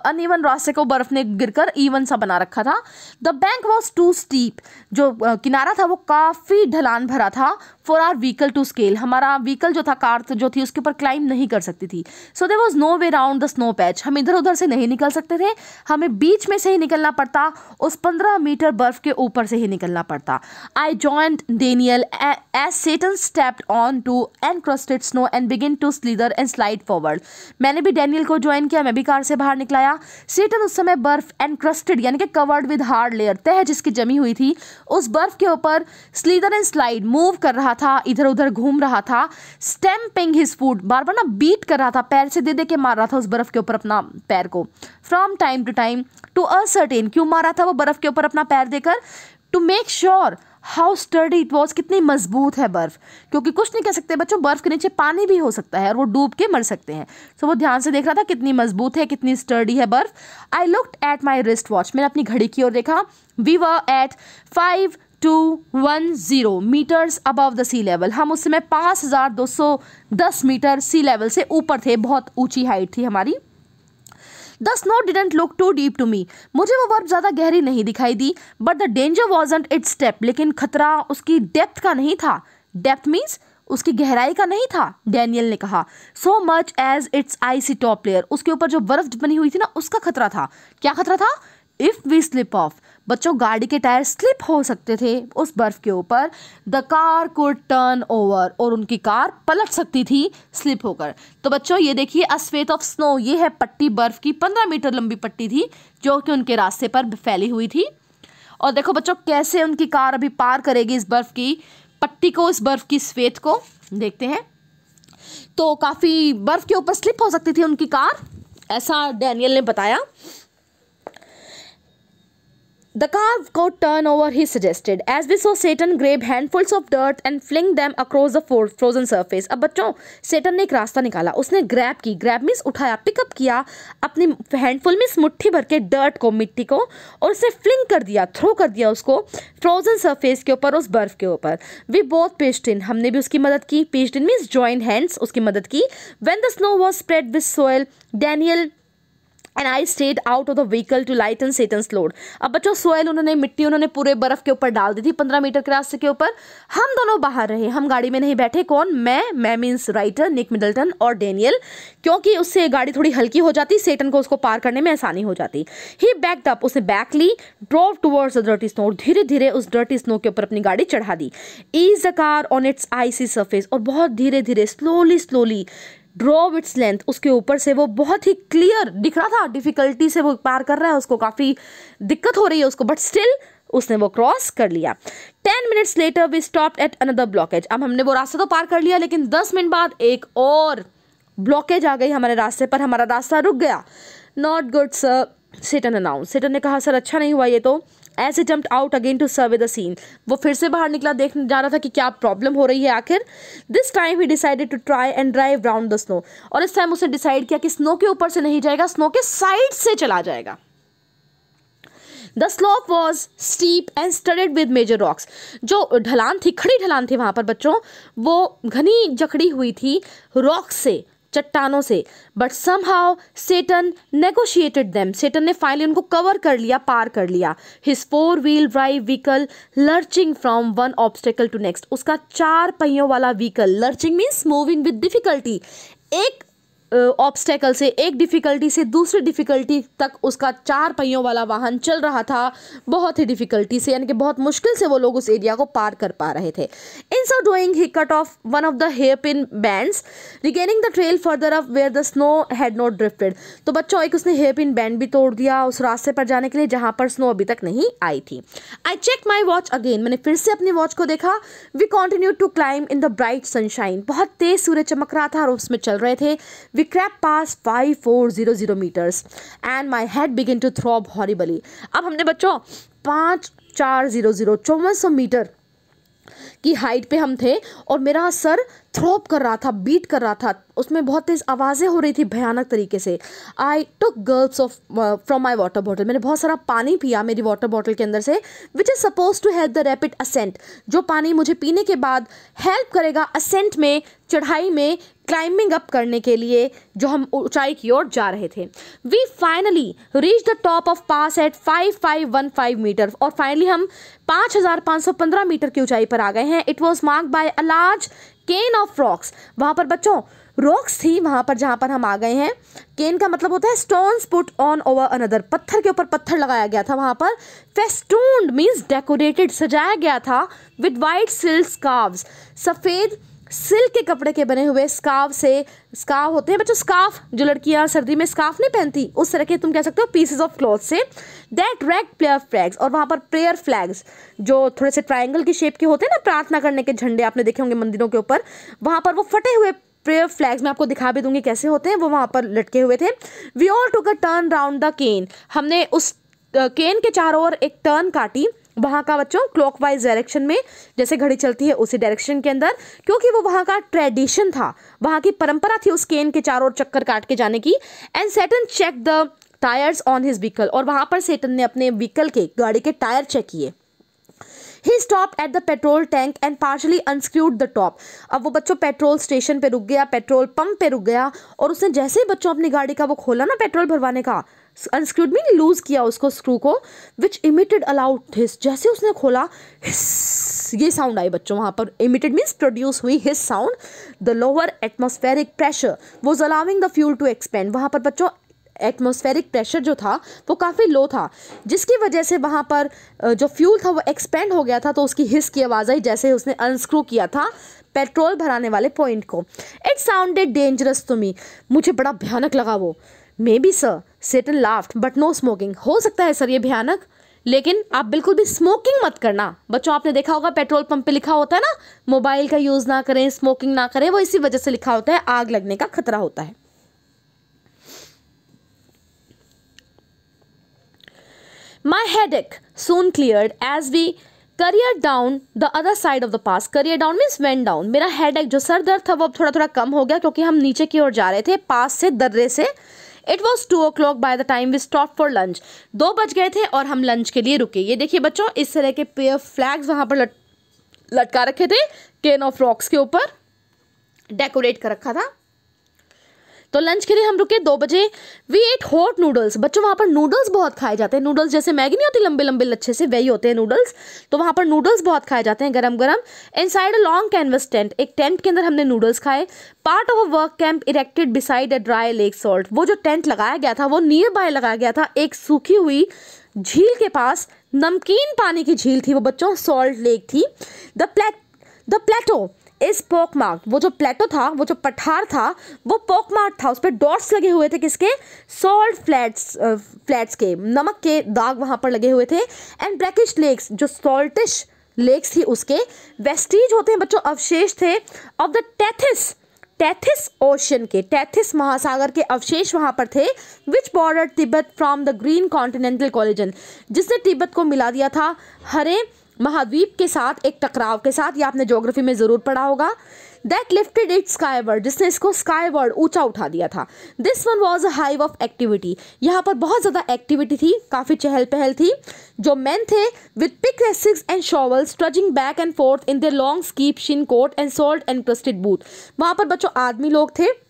अनइवन रास्ते को बर्फ ने गिरकर इवन सा बना रखा था। The bank was too steep, जो किनारा था वो काफ़ी ढलान भरा था। For our vehicle to scale, हमारा व्हीकल जो था, कार जो थी, उसके ऊपर क्लाइंब नहीं कर सकती थी। So there was no way round the snow patch, हम इधर उधर से नहीं निकल सकते थे, हमें बीच में से ही निकलना पड़ता, उस 15 मीटर बर्फ के ऊपर से ही निकलना पड़ता। I joined Daniel as Seten stepped on to encrusted snow and begin to slither and slide forward, मैंने भी डेनियल को ज्वाइन किया, मैं भी कार से बाहर निकलाया। सेटन उस समय बर्फ एनक्रस्टेड यानी कि कवर्ड विद हार्ड लेयर, तह जिसकी जमी हुई थी, उस बर्फ के ऊपर स्लीदर एंड स्लाइड मूव कर रहा था, इधर उधर घूम रहा था। स्टैम्पिंग हिज फुट, बार बार ना बीट कर रहा था, पैर से दे दे के मार रहा था उस बर्फ के ऊपर अपना पैर को। From time to time, to ascertain, क्यों मारा था वो बर्फ के ऊपर अपना पैर देकर? To make sure how sturdy it was, कितनी मजबूत है बर्फ, क्योंकि कुछ नहीं कह सकते बच्चों, बर्फ के नीचे पानी भी हो सकता है और वो डूब के मर सकते हैं। तो वो ध्यान से देख रहा था कितनी मजबूत है, कितनी स्टर्डी है बर्फ। I looked at my wrist watch, मैंने अपनी घड़ी की ओर देखा। We were at 5210 metres above the sea level, हम उस समय 5210 मीटर सी लेवल से ऊपर थे, बहुत ऊंची हाइट थी हमारी। The snow didn't look too deep to me, मुझे वो बर्फ ज़्यादा गहरी नहीं दिखाई दी। But the danger wasn't its depth, लेकिन खतरा उसकी डेप्थ का नहीं था। डेप्थ मीन्स उसकी गहराई का नहीं था, डैनियल ने कहा। So much as its icy top layer, उसके ऊपर जो बर्फ बनी हुई थी ना, उसका खतरा था। क्या खतरा था? इफ़ वी स्लिप ऑफ, बच्चों गाड़ी के टायर स्लिप हो सकते थे उस बर्फ के ऊपर। The car could turn over, और उनकी कार पलट सकती थी स्लिप होकर। तो बच्चों ये देखिए, अ स्वेथ ऑफ स्नो, ये है पट्टी बर्फ की, 15 मीटर लंबी पट्टी थी जो कि उनके रास्ते पर फैली हुई थी। और देखो बच्चों कैसे उनकी कार अभी पार करेगी इस बर्फ की पट्टी को, इस बर्फ की स्वेथ को, देखते हैं। तो काफ़ी बर्फ के ऊपर स्लिप हो सकती थी उनकी कार, ऐसा डैनियल ने बताया। The car could turn over, he suggested. As we saw, Satan grab handfuls of dirt and fling them across the frozen surface. अब बच्चों, सेटन ने एक रास्ता निकाला, उसने ग्रैब की, ग्रैब मीन्स उठाया, पिकअप किया अपनी हैंडफुल मीन्स मुट्ठी भर के डर्ट को, मिट्टी को, और उसे फ्लिंग कर दिया, थ्रो कर दिया उसको फ्रोजन सरफेस के ऊपर, उस बर्फ के ऊपर. वी बोथ pitched in, हमने भी उसकी मदद की. pitched in means joined hands, उसकी मदद की. When the snow was spread with soil, Daniel and I stayed out of the vehicle to lighten Satan's load. अब बच्चों, सोयल उन्होंने, मिट्टी उन्होंने पूरे बर्फ के ऊपर डाल दी थी 15 मीटर के रास्ते के ऊपर. हम दोनों बाहर रहे, हम गाड़ी में नहीं बैठे. कौन? मैं मीन्स राइटर निक मिडल्टन और डेनियल, क्योंकि उससे गाड़ी थोड़ी हल्की हो जाती, सेटन को उसको पार करने में आसानी हो जाती. ही बैक्ड अप, उसने बैक ली. Drove towards the dirty snow, धीरे धीरे उस डर्टी स्नो के ऊपर अपनी गाड़ी चढ़ा दी. Ease the car on its icy surface, और बहुत धीरे धीरे स्लोली ड्रॉव इट्स लेंथ, उसके ऊपर से वो बहुत ही क्लियर दिख रहा था. डिफिकल्टी से वो पार कर रहा है, उसको काफ़ी दिक्कत हो रही है उसको, बट स्टिल उसने वो क्रॉस कर लिया. 10 minutes later we stopped at another blockage. अब हमने वो रास्ता तो पार कर लिया, लेकिन 10 मिनट बाद एक और ब्लॉकेज आ गई हमारे रास्ते पर, हमारा रास्ता रुक गया. Not good sir, Seten announce. Seten ने कहा, सर अच्छा नहीं हुआ ये तो. As he jumped out again to survey the scene, वो फिर से बाहर निकला, देखने जा रहा था कि क्या प्रॉब्लम हो रही है आखिर. This time he decided to try and drive round the snow. और इस टाइम उसने डिसाइड किया कि स्नो के ऊपर से नहीं जाएगा, स्नो के साइड से चला जाएगा. The slope was steep and studded with major rocks. जो ढलान थी, खड़ी ढलान थी वहाँ पर बच्चों, वो घनी जकड़ी हुई थी रॉक से, चट्टानों से. But somehow Seten negotiated them, Seten ने फाइनली उनको कवर कर लिया, पार कर लिया. His 4-wheel drive vehicle lurching from one obstacle to next, उसका 4 पहियों वाला vehicle, lurching means moving with difficulty, एक ऑब्स्टेकल से, एक डिफ़िकल्टी से दूसरी डिफ़िकल्टी तक उसका 4 पहियों वाला वाहन चल रहा था, बहुत ही डिफ़िकल्टी से, यानी कि बहुत मुश्किल से वो लोग उस एरिया को पार कर पा रहे थे. In so doing he cut off one of the hairpin bends, regaining the trail further up where the snow had not drifted. तो बच्चों, एक उसने हेयरपिन बैंड भी तोड़ दिया उस रास्ते पर जाने के लिए जहाँ पर स्नो अभी तक नहीं आई थी. I check my watch again, मैंने फिर से अपनी वॉच को देखा. We continue to climb in the bright sunshine, बहुत तेज सूर्य चमक रहा था और उसमें चल रहे थे. We crept past 5400 meters and my head began to throb horribly. अब हमने बच्चों 5400 5400 मीटर की हाइट पे हम थे और मेरा सर थ्रोप कर रहा था, बीट कर रहा था, उसमें बहुत तेज़ आवाज़ें हो रही थी भयानक तरीके से. I took gulps of from my water bottle, मैंने बहुत सारा पानी पिया मेरी वाटर बॉटल के अंदर से, which is suppose to help the rapid ascent, जो पानी मुझे पीने के बाद हेल्प करेगा असेंट में, चढ़ाई में, क्लाइंबिंग अप करने के लिए जो हम ऊंचाई की ओर जा रहे थे. We finally reach the top of pass at 5515 metre, और फाइनली हम 5515 मीटर की ऊंचाई पर आ गए हैं. It was marked by a large cairn of rocks, वहाँ पर बच्चों रॉक्स थी वहाँ पर जहाँ पर हम आ गए हैं. केन का मतलब होता है stones put on over another, पत्थर के ऊपर पत्थर लगाया गया था वहाँ पर. फेस्टून्ड मीन्स डेकोरेटेड, सजाया गया था. विद वाइट सिल्क स्कार्व्स, सफ़ेद सिल्क के कपड़े के बने हुए स्कार्व से, स्कार्व होते हैं बच्चों, स्कार्फ जो लड़कियां सर्दी में स्कार्फ नहीं पहनती, उस तरह के तुम कह सकते हो पीसेस ऑफ क्लॉथ से. दैट रेड प्रेयर फ्लैग्स, और वहाँ पर प्रेयर फ्लैग्स जो थोड़े से ट्राइंगल की शेप के होते हैं ना, प्रार्थना करने के झंडे आपने देखे होंगे मंदिरों के ऊपर, वहाँ पर वो फटे हुए प्रेयर फ्लैग्स, मैं आपको दिखा भी दूंगी कैसे होते हैं, वो वहाँ पर लटके हुए थे. We all took a turn round the can, हमने उस केन के चारों ओर एक टर्न काटी, वहाँ का बच्चों क्लॉकवाइज डायरेक्शन में, जैसे घड़ी चलती है उसी डायरेक्शन के अंदर, क्योंकि वो वहाँ का ट्रेडिशन था, वहाँ की परंपरा थी उस केन के चारों ओर चक्कर काट के जाने की. And Seton check the tyres on his vehicle, और वहाँ पर सेटन ने अपने व्हीकल के, गाड़ी के टायर चेक किए. He stopped at the petrol tank and partially unscrewed the top. अब वो बच्चों पेट्रोल स्टेशन पे रुक गया, पेट्रोल पंप पे रुक गया, और उसने जैसे ही बच्चों अपनी गाड़ी का वो खोला ना पेट्रोल भरवाने का, अनस्क्रूड मीन लूज किया उसको स्क्रू को, विच इमिटेड अलाउड हिस, जैसे उसने खोला ये साउंड आई बच्चों वहाँ पर. इमिटेड मीन्स प्रोड्यूस हुई hiss sound. The lower atmospheric pressure was allowing the fuel to expand, वहाँ पर बच्चों एटमॉस्फेरिक प्रेशर जो था वो काफ़ी लो था, जिसकी वजह से वहाँ पर जो फ्यूल था वो एक्सपेंड हो गया था, तो उसकी हिस की आवाज़ आई जैसे उसने अनस्क्रू किया था पेट्रोल भराने वाले पॉइंट को. It sounded dangerous to me, मुझे बड़ा भयानक लगा वो. Maybe sir, Seton laughed, but no smoking, हो सकता है सर ये भयानक, लेकिन आप बिल्कुल भी स्मोकिंग मत करना. बच्चों आपने देखा होगा पेट्रोल पंप पे लिखा होता है ना, मोबाइल का यूज़ ना करें, स्मोकिंग ना करें, वो इसी वजह से लिखा होता है, आग लगने का खतरा होता है. My headache soon cleared as we careered down the other side of the pass. Careered down means went down. मेरा हेडेक जो सर दर्द था वो अब थोड़ा थोड़ा कम हो गया क्योंकि हम नीचे की ओर जा रहे थे पास से, दर्रे से। It was 2 o'clock by the time we stop for lunch. 2 बज गए थे और हम लंच के लिए रुके। ये देखिए बच्चों, इस तरह के पेयर फ्लैग्स वहां पर लटका रखे थे केन ऑफ रॉक्स के ऊपर, डेकोरेट कर रखा था। तो लंच के लिए हम रुके 2 बजे। We ate hot noodles. बच्चों वहाँ पर नूडल्स बहुत खाए जाते हैं। नूडल्स जैसे मैगी नहीं होती लंबे लंबे लच्छे से, वही होते हैं नूडल्स। तो वहाँ पर नूडल्स बहुत खाए जाते हैं गरम गरम। Inside a long canvas tent. एक टेंट के अंदर हमने नूडल्स खाए। Part of a work camp erected beside a dry lake salt. वो जो टेंट लगाया गया था वो नियर बाय लगाया गया था एक सूखी हुई झील के पास। नमकीन पानी की झील थी वो बच्चों, सॉल्ट लेक थी। द प्लेटो इस पोक मार्क। वो जो प्लेटो था, वो जो पठार था, वो पोक मार्क था। उस पर डॉट्स लगे हुए थे किसके? सॉल्ट फ्लैट्स के, नमक के दाग वहां पर लगे हुए थे। एंड ब्रैकिश लेक्स, जो सॉल्टिश लेक्स थी उसके वेस्टीज होते हैं बच्चों, अवशेष थे ऑफ द टेथिस ओशन के, टेथिस महासागर के अवशेष वहां पर थे। Which border Tibet from the green continental collision, जिसने तिब्बत को मिला दिया था हरे महाद्वीप के साथ, एक टकराव के साथ। ये आपने ज्योग्राफी में जरूर पढ़ा होगा। दैट लिफ्टेड इट स्काईवर्ड, जिसने इसको स्काईवर्ड ऊंचा उठा दिया था। This one was a hive of activity. यहाँ पर बहुत ज़्यादा एक्टिविटी थी, काफ़ी चहल पहल थी। जो मेन थे with pickaxes and shovels trudging back and forth in their long sheepskin coat and salt encrusted boot. वहाँ पर बच्चों आदमी लोग थे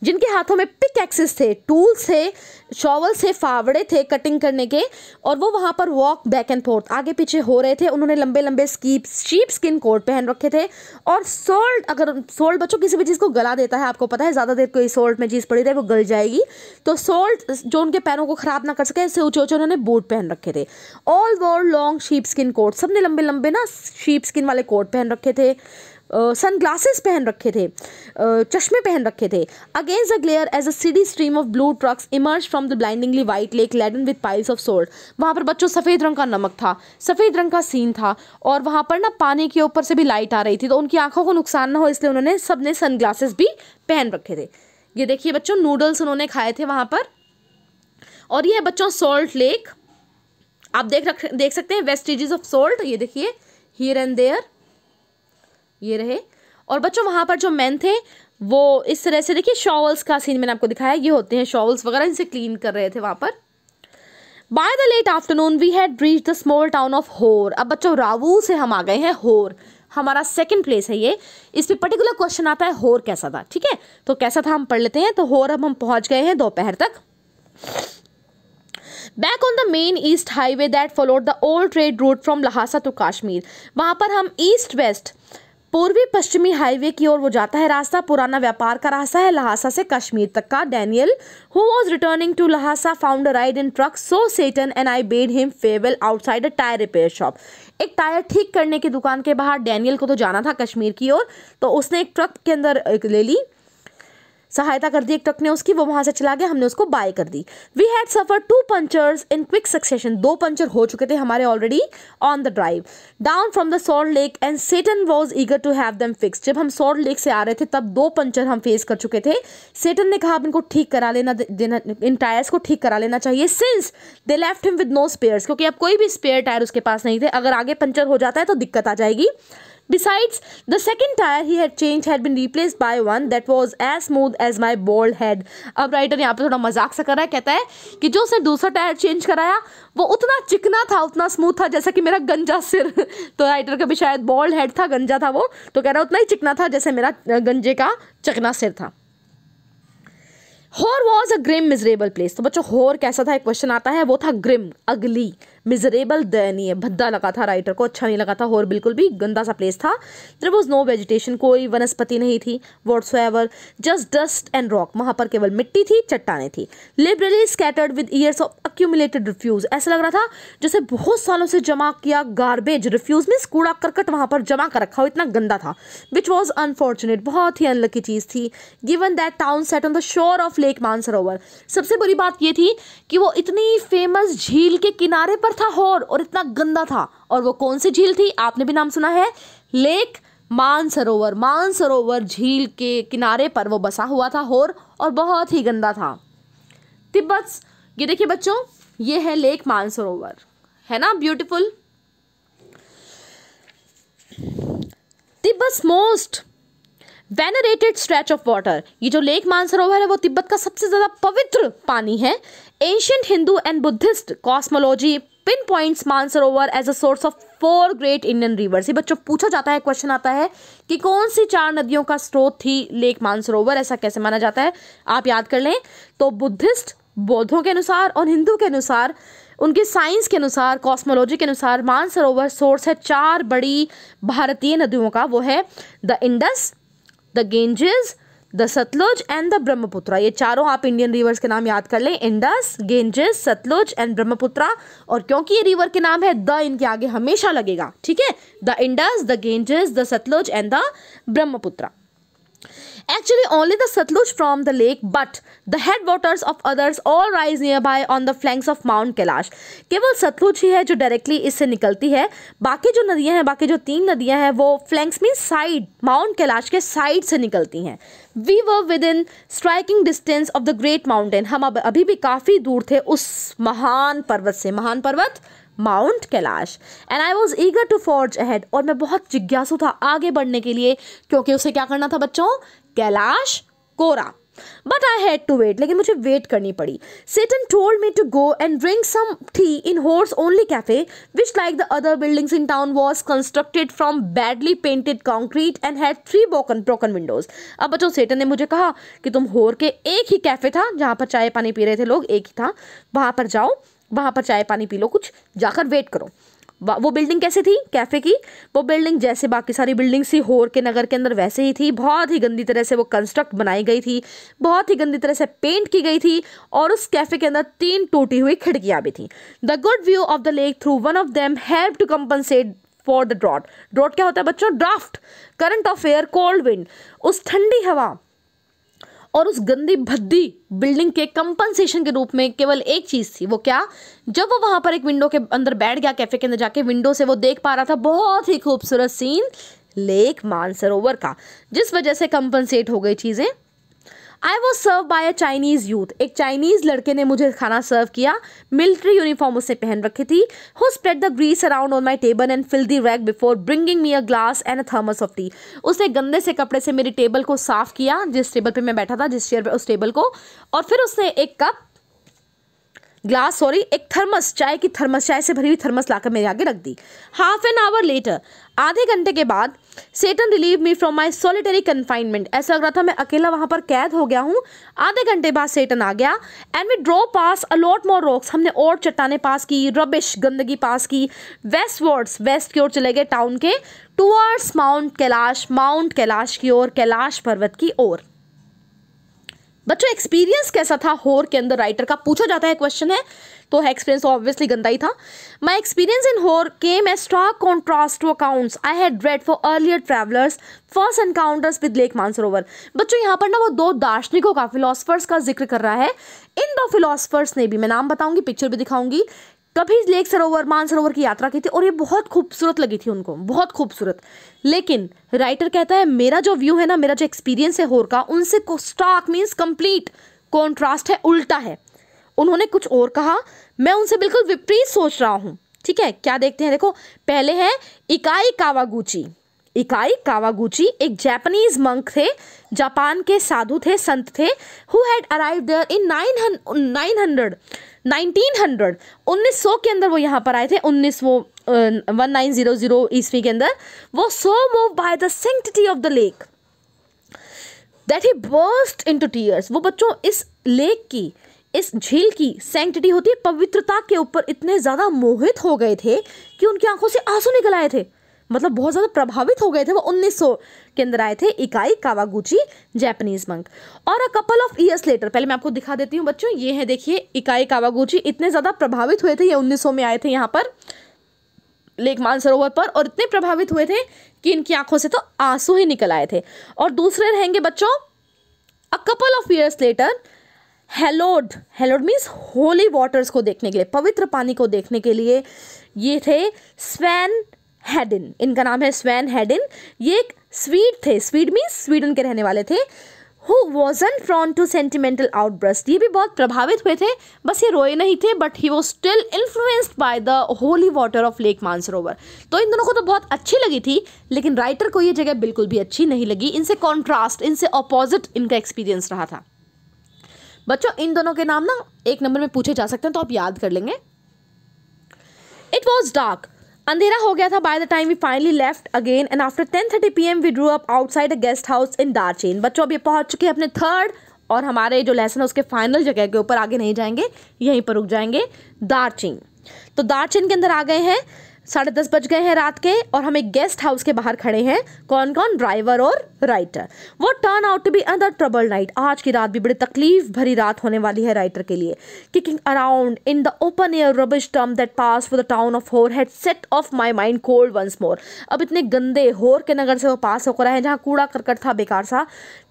जिनके हाथों में पिक एक्सेस थे, टूल्स थे, शॉवल से, फावड़े थे कटिंग करने के, और वो वहाँ पर वॉक बैक एंड फोर्थ आगे पीछे हो रहे थे। उन्होंने लंबे लंबे शीप स्किन कोट पहन रखे थे। और सोल्ट, अगर सोल्ट बच्चों किसी भी चीज़ को गला देता है, आपको पता है, ज़्यादा देर कोई सोल्ट में चीज़ पड़ी रहे वो गल जाएगी। तो सोल्ट जो उनके पैरों को खराब ना कर सके, इससे ऊँचे ऊँचे उन्होंने बूट पहन रखे थे। All wore long sheep skin coat, सबने लंबे लंबे ना शीप स्किन वाले कोट पहन रखे थे। सनग्लासेस पहन रखे थे, चश्मे पहन रखे थे। Against the glare as a steady stream of blue trucks emerge from the blindingly white lake laden with piles of salt. वहाँ पर बच्चों सफ़ेद रंग का नमक था, सफ़ेद रंग का सीन था, और वहाँ पर ना पानी के ऊपर से भी लाइट आ रही थी, तो उनकी आंखों को नुकसान ना हो इसलिए उन्होंने सबने सनग्लासेस भी पहन रखे थे। ये देखिए बच्चों, नूडल्स उन्होंने खाए थे वहाँ पर। और ये है बच्चों सॉल्ट लेक, आप देख सकते हैं वेस्टिजेस ऑफ सॉल्ट। ये देखिए हियर एंड देयर, ये रहे। और बच्चों वहाँ पर जो मेन थे वो इस तरह से, देखिए शॉवल्स का सीन मैंने आपको दिखाया, ये होते हैं शॉवल्स वगैरह, इनसे क्लीन कर रहे थे वहाँ पर। By the late afternoon we had reached the small town of Hor. अब बच्चों रावू से हम आ गए हैं होर, हमारा सेकंड प्लेस है ये। इस पे पर्टिकुलर क्वेश्चन आता है होर कैसा था, ठीक है, तो कैसा था हम पढ़ लेते हैं। तो होर अब हम पहुँच गए हैं दोपहर तक। Back on the main east highway that followed the old trade route from Lhasa to Kashmir. वहाँ पर हम ईस्ट वेस्ट, पूर्वी पश्चिमी हाईवे की ओर वो जाता है रास्ता, पुराना व्यापार का रास्ता है लहासा से कश्मीर तक का। Daniel who was returning to Lhasa found a ride in truck so Seton and I bade him farewell outside a tyre repair shop. एक टायर ठीक करने की दुकान के बाहर डैनियल को तो जाना था कश्मीर की ओर, तो उसने एक ट्रक के अंदर ले ली, सहायता कर दी एक ट्रक ने उसकी, वो वहां से चला गया, हमने उसको बाय कर दी। We had suffer 2 punctures in quick succession. 2 puncture हो चुके थे हमारे already on the drive down from the salt lake and Seten was eager to have them fixed. जब हम सॉल्ट लेक से आ रहे थे तब 2 पंचर हम फेस कर चुके थे। सेटन ने कहा इनको ठीक करा लेना, इन टायर्स को ठीक करा लेना चाहिए, since they left him with no spares, क्योंकि अब कोई भी स्पेयर टायर उसके पास नहीं थे, अगर आगे पंचर हो जाता है तो दिक्कत आ जाएगी। Besides, the second tire he had changed had been replaced by one that was as smooth as my bald head. अब राइटर यहाँ पे थोड़ा मजाक सा कर रहा है, कहता है कि जो उसने दूसरा टायर चेंज कराया वो उतना चिकना था, उतना स्मूथ था जैसा कि मेरा गंजा सिर। तो राइटर का भी शायद बॉल्ड हेड था, गंजा था वो, तो कह रहा है उतना ही चिकना था जैसे मेरा गंजे का चिकना सिर था। Hor was a grim miserable place. तो बच्चों होर कैसा था, एक क्वेश्चन आता है, वो था ग्रिम, अगली, मिजरेबल दयनीय, भद्दा लगा था राइटर को, अच्छा नहीं लगा था। होर बिल्कुल भी गंदा सा प्लेस था। देयर वाज नो वेजिटेशन, कोई वनस्पति नहीं थी, whatsoever, just dust and rock, वहां पर केवल मिट्टी थी, चट्टानें थी। Liberally scattered with years of accumulated refuse, ऐसा लग रहा था जैसे बहुत सालों से जमा किया गार्बेज, रिफ्यूज मींस कूड़ा करकट वहां पर जमा कर रखा हो, इतना गंदा था। विच वॉज अनफॉर्चुनेट, बहुत ही अनलकी चीज थी। Given that town set on the shore of lake Mansarovar, सबसे बड़ी बात ये थी कि वो इतनी फेमस झील के किनारे पर था होर, और इतना गंदा था। और वो कौन सी झील थी, आपने भी नाम सुना है, लेक मानसरोवर। मानसरोवर झील के किनारे पर वो बसा हुआ था होर, और बहुत ही गंदा था। तिब्बत, ये देखिए बच्चों, ये है लेक मानसरोवर, है ना beautiful. Tibet most venerated stretch of water, ये जो लेक मानसरोवर है वो तिब्बत का सबसे ज्यादा पवित्र पानी है। Ancient Hindu and Buddhist cosmology pinpoints Mansarovar as a source of 4 great Indian rivers. ये बच्चों पूछा जाता है, क्वेश्चन आता है कि कौन सी 4 नदियों का स्रोत थी लेक मानसरोवर, ऐसा कैसे माना जाता है, आप याद कर लें। तो बुद्धिस्ट बौद्धों के अनुसार और हिंदू के अनुसार, उनके साइंस के अनुसार, कॉस्मोलॉजी के अनुसार मानसरोवर सोर्स है 4 बड़ी भारतीय नदियों का। वो है the Indus, the Ganges, the Sutlej and the Brahmaputra. ये चारों आप इंडियन रिवर्स के नाम याद कर लें, Indus, Ganges, Sutlej and Brahmaputra. और क्योंकि ये रिवर के नाम है, द इनके आगे हमेशा लगेगा, ठीक है। The Indus, the Ganges, the Sutlej and the Brahmaputra. Actually, only the Satluj from the lake, but the headwaters of others all rise nearby on the flanks of Mount Kailash. केवल सतलुज ही है जो डायरेक्टली इससे निकलती है, बाकी जो नदियां हैं, बाकी जो 3 नदियां हैं वो flanks mean side, mount Kailash के साइड से निकलती हैं। We were within striking distance of the great mountain. हम अब अभी भी काफ़ी दूर थे उस महान पर्वत से, महान पर्वत mount Kailash. And I was eager to forge ahead, और मैं बहुत जिज्ञासु था आगे बढ़ने के लिए, क्योंकि उसे क्या करना था बच्चों, Kailash Kora. But I had to wait, लेकिन मुझे वेट करनी पड़ी। Seten told me to go and drink some tea in Hor's only cafe which like the other buildings in town was constructed from badly painted concrete and had 3 broken windows. अब बच्चों सेटन ने मुझे कहा कि तुम होर के एक ही कैफे था जहाँ पर चाय पानी पी रहे थे लोग, एक ही था, वहाँ पर जाओ, वहाँ पर चाय पानी पी लो, कुछ जाकर वेट करो। वो बिल्डिंग कैसे थी कैफे की, वो बिल्डिंग जैसे बाकी सारी बिल्डिंग थी होर के नगर के अंदर वैसे ही थी, बहुत ही गंदी तरह से वो कंस्ट्रक्ट बनाई गई थी, बहुत ही गंदी तरह से पेंट की गई थी, और उस कैफे के अंदर 3 टूटी हुई खिड़कियां भी थी। The good view of the lake through one of them help to compensate for the draught. Draught क्या होता है बच्चों, draught, current of air, cold wind. उस ठंडी हवा और उस गंदी भद्दी बिल्डिंग के कंपनसेशन के रूप में केवल एक चीज़ थी, वो क्या, जब वो वहाँ पर एक विंडो के अंदर बैठ गया, कैफे के अंदर जाके विंडो से वो देख पा रहा था बहुत ही खूबसूरत सीन लेक मानसरोवर का, जिस वजह से कंपनसेट हो गई चीज़ें। I was serve by a Chinese youth, एक चाइनीज़ लड़के ने मुझे खाना सर्व किया, मिलिट्री यूनिफॉर्म उसने पहन रखी थी। Who spread the grease around on my table and fill the rack before bringing me a glass and a thermos of tea. उसने गंदे से कपड़े से मेरी टेबल को साफ किया, जिस टेबल पे मैं बैठा था, जिस चेयर पे, उस टेबल को, और फिर उसने एक थर्मस, चाय की थर्मस, चाय से भरी हुई थर्मस लाकर मेरे आगे रख दी। हाफ एन आवर लेटर, आधे घंटे के बाद, Seten relieve me from my solitary confinement. ऐसा लग रहा था मैं अकेला वहां पर कैद हो गया हूँ। आधे घंटे बाद सेटन आ गया and we drove past a lot more rocks. हमने और चट्टाने पास की, रबिश, गंदगी पास की। वेस्ट की ओर चले गए टाउन के, टुवर्ड्स माउंट कैलाश की ओर, कैलाश पर्वत की ओर। बच्चों एक्सपीरियंस कैसा था होर के अंदर, राइटर का पूछा जाता है क्वेश्चन है, तो एक्सपीरियंस ऑब्वियसली गंदा ही था। माई experience in Hor came a stark contrast to accounts I had read for earlier travellers first encounters with Lake Mansarovar. बच्चों यहाँ पर ना वो 2 दार्शनिकों का, फिलोसफर्स का जिक्र कर रहा है। इन 2 फिलोसफर्स ने भी, मैं नाम बताऊंगी, पिक्चर भी दिखाऊंगी, कभी लेक सरोवर, मानसरोवर की यात्रा की थी, और ये बहुत खूबसूरत लगी थी उनको, बहुत खूबसूरत। लेकिन राइटर कहता है मेरा जो व्यू है ना, मेरा जो एक्सपीरियंस है होर का, उनसे स्टार्क मीन्स कंप्लीट कॉन्ट्रास्ट है, उल्टा है। उन्होंने कुछ और कहा, मैं उनसे बिल्कुल विपरीत सोच रहा हूँ। ठीक है, क्या देखते हैं, देखो पहले है इकाई कावागुची एक जापानीज मंक थे, जापान के साधु थे, संत थे, who had arrived there in 1900 के अंदर वो यहाँ पर आए थे, 1900 ईस्वी के अंदर। वो so move by the sanctity of the lake that he burst into tears. वो बच्चों इस लेक की, इस झील की सैंक्टिटी होती है, पवित्रता के ऊपर इतने ज़्यादा मोहित हो गए थे कि उनकी आंखों से आंसू निकल आए थे, मतलब बहुत ज़्यादा प्रभावित हो गए थे। वो 1900 के अंदर आए थे, इकाई कावागुची जापानीज मंक। और a couple of years later, पहले मैं आपको दिखा देती हूँ बच्चों, ये है देखिए इकाई कावागुची, इतने ज़्यादा प्रभावित हुए थे, ये 1900 में आए थे यहाँ पर लेक मानसरोवर पर, और इतने प्रभावित हुए थे कि इनकी आंखों से तो आंसू ही निकल आए थे। और दूसरे रहेंगे बच्चों, अ couple of years letter, hallowed means Holi waters को देखने के लिए, पवित्र पानी को देखने के लिए, ये थे स्वेन हेडिन, इनका नाम है स्वेन हेडिन। ये एक स्वीड थे, स्वीड मीन्स स्वीडन के रहने वाले थे, Who wasn't prone to sentimental outbursts. ये भी बहुत प्रभावित हुए थे, बस ये रोए नहीं थे, but he was still influenced by the holy water of Lake Mansarovar. तो इन दोनों को तो बहुत अच्छी लगी थी, लेकिन राइटर को ये जगह बिल्कुल भी अच्छी नहीं लगी. इनसे कॉन्ट्रास्ट, इनसे अपोजिट इनका एक्सपीरियंस रहा था. बच्चों इन दोनों के नाम ना एक नंबर में पूछे जा सकते हैं, तो आप याद कर लेंगे. It was dark. अंधेरा हो गया था by the time we finally left again and after 10:30 PM we drew up outside a guest house in Darchin. बच्चों अब ये पहुंच चुके हैं अपने थर्ड और हमारे जो लेसन है उसके फाइनल जगह के ऊपर. आगे नहीं जाएंगे, यहीं पर रुक जाएंगे, दार्चिन. तो दार्चिन के अंदर आ गए हैं. 10:30 बज गए हैं रात के और हम एक गेस्ट हाउस के बाहर खड़े हैं. कौन कौन? ड्राइवर और राइटर. वो turn out to be another trouble night. आज की रात भी बड़ी तकलीफ भरी रात होने वाली है राइटर के लिए. Kicking around in the open air rubbish term that pass for the town of Hor had set off my mind cold once more. अब इतने गंदे होर के नगर से वो पास होकर आए हैं जहाँ कूड़ा करकट था बेकार सा.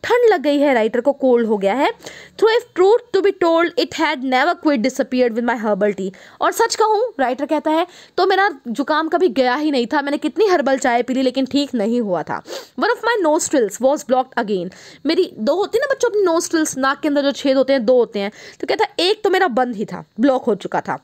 ठंड लग गई है, राइटर को कोल्ड हो गया है. Though if truth to be told it had never quite disappeared with my herbal tea. और सच कहूँ, राइटर कहता है, तो मेरा जुकाम कभी गया ही नहीं था. मैंने कितनी हर्बल चाय पी ली लेकिन ठीक नहीं हुआ था. One of my nostrils was blocked again. मेरी दो होती है ना बच्चों अपनी नोस्ट्रिल्स, नाक के अंदर जो छेद होते हैं, दो होते हैं. तो कहता है एक तो मेरा बंद ही था, ब्लॉक हो चुका था.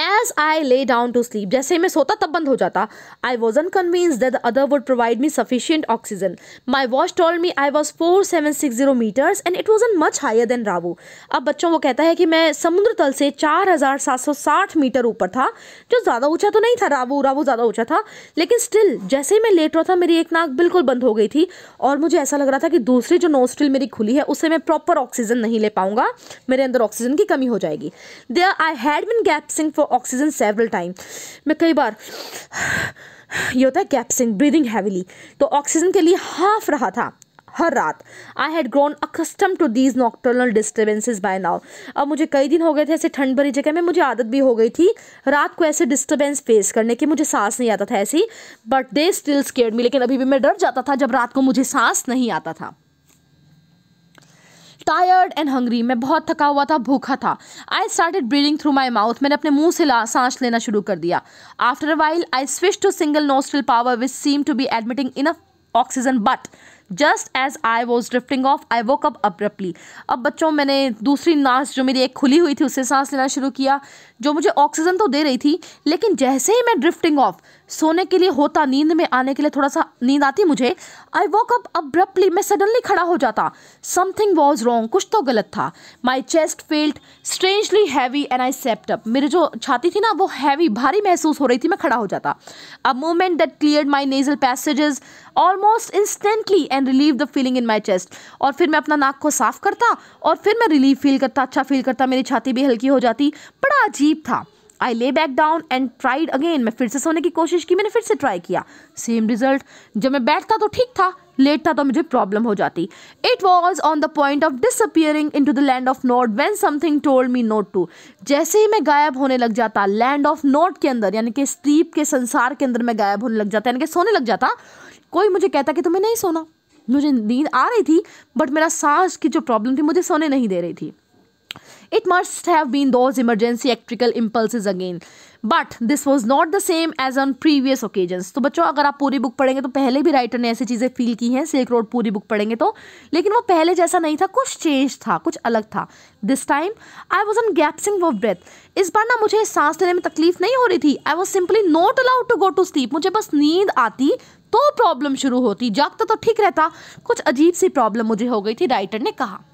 As I lay down to sleep, जैसे ही मैं सोता तब बंद हो जाता. I wasn't convinced that the other would provide me sufficient oxygen. My watch told me I was 4760 meters and it wasn't much higher than Ravu. अब बच्चों वो कहता है कि मैं समुद्र तल से 4760 मीटर ऊपर था, जो ज़्यादा ऊंचा तो नहीं था. रावू ज़्यादा ऊंचा था, लेकिन स्टिल जैसे ही मैं लेट रहा था मेरी एक नाक बिल्कुल बंद हो गई थी और मुझे ऐसा लग रहा था कि दूसरी जो नोस्ट्रिल मेरी खुली है उससे मैं प्रॉपर ऑक्सीजन नहीं ले पाऊंगा, मेरे अंदर ऑक्सीजन की कमी हो जाएगी. There I had been gasping for oxygen several times. मैं कई बार, ये होता है गैप्सिंग, ब्रीदिंग हैवीली, तो ऑक्सीजन के लिए हाफ रहा था हर रात. I had grown accustomed to these nocturnal disturbances by now. अब मुझे कई दिन हो गए थे ऐसे ठंड भरी जगह में, मुझे आदत भी हो गई थी रात को ऐसे डिस्टर्बेंस फेस करने की. मुझे सांस नहीं आता था ऐसी, बट दे स्टिल स्केयर्ड मी. लेकिन अभी भी मैं डर जाता था जब रात को मुझे सांस नहीं आता था. टायर्ड एंड हंग्री, मैं बहुत थका हुआ था, भूखा था. I started breathing through my mouth, मैंने अपने मुंह से सांस लेना शुरू कर दिया. After a while I switch to single nostril power which seem to be admitting enough oxygen, but just as I was drifting off I woke up abruptly. अब बच्चों मैंने दूसरी नास जो मेरी एक खुली हुई थी उससे सांस लेना शुरू किया, जो मुझे ऑक्सीजन तो दे रही थी, लेकिन जैसे ही मैं ड्रिफ्टिंग ऑफ सोने के लिए होता, नींद में आने के लिए थोड़ा सा नींद आती मुझे, आई वॉक अप अब्रप्टली, मैं सडनली खड़ा हो जाता. समथिंग वॉज रॉन्ग, कुछ तो गलत था. My chest felt strangely heavy and I sat up. मेरी जो छाती थी ना वो हैवी, भारी महसूस हो रही थी, मैं खड़ा हो जाता. A movement that cleared my nasal passages almost instantly and relieve the feeling in my chest. और फिर मैं अपना नाक को साफ करता और फिर मैं रिलीफ फील करता, अच्छा फील करता, मेरी छाती भी हल्की हो जाती. बड़ा अजीब था. I lay back down and tried again. मैं फिर से सोने की कोशिश की, मैंने फिर से ट्राई किया, सेम रिजल्ट. जब मैं बैठता तो ठीक था, लेटता तो मुझे प्रॉब्लम हो जाती. It was on the point of disappearing into the land of nod when something told me not to. जैसे ही मैं गायब होने लग जाता लैंड ऑफ नोट के अंदर, यानी कि स्लीप के संसार के अंदर मैं गायब होने लग जाता, यानी कि सोने लग जाता. कोई मुझे कहता कि तुम्हें नहीं सोना. मुझे नींद आ रही थी बट मेरा सांस की जो प्रॉब्लम थी मुझे सोने नहीं दे रही थी. It must have been those emergency electrical impulses again. But this was not the same as on previous occasions. तो बच्चों अगर आप पूरी बुक पढ़ेंगे तो पहले भी राइटर ने ऐसी चीज़ें फील की हैं, सिल्क रोड पूरी बुक पढ़ेंगे तो, लेकिन वो पहले जैसा नहीं था, कुछ चेंज था, कुछ अलग था. This time I wasn't gasping for breath. इस बार ना मुझे सांस लेने में तकलीफ नहीं हो रही थी. I was simply not allowed to go to sleep. मुझे बस नींद आती तो प्रॉब्लम शुरू होती, जागता तो ठीक रहता, कुछ अजीब सी प्रॉब्लम मुझे हो गई थी, राइटर ने कहा.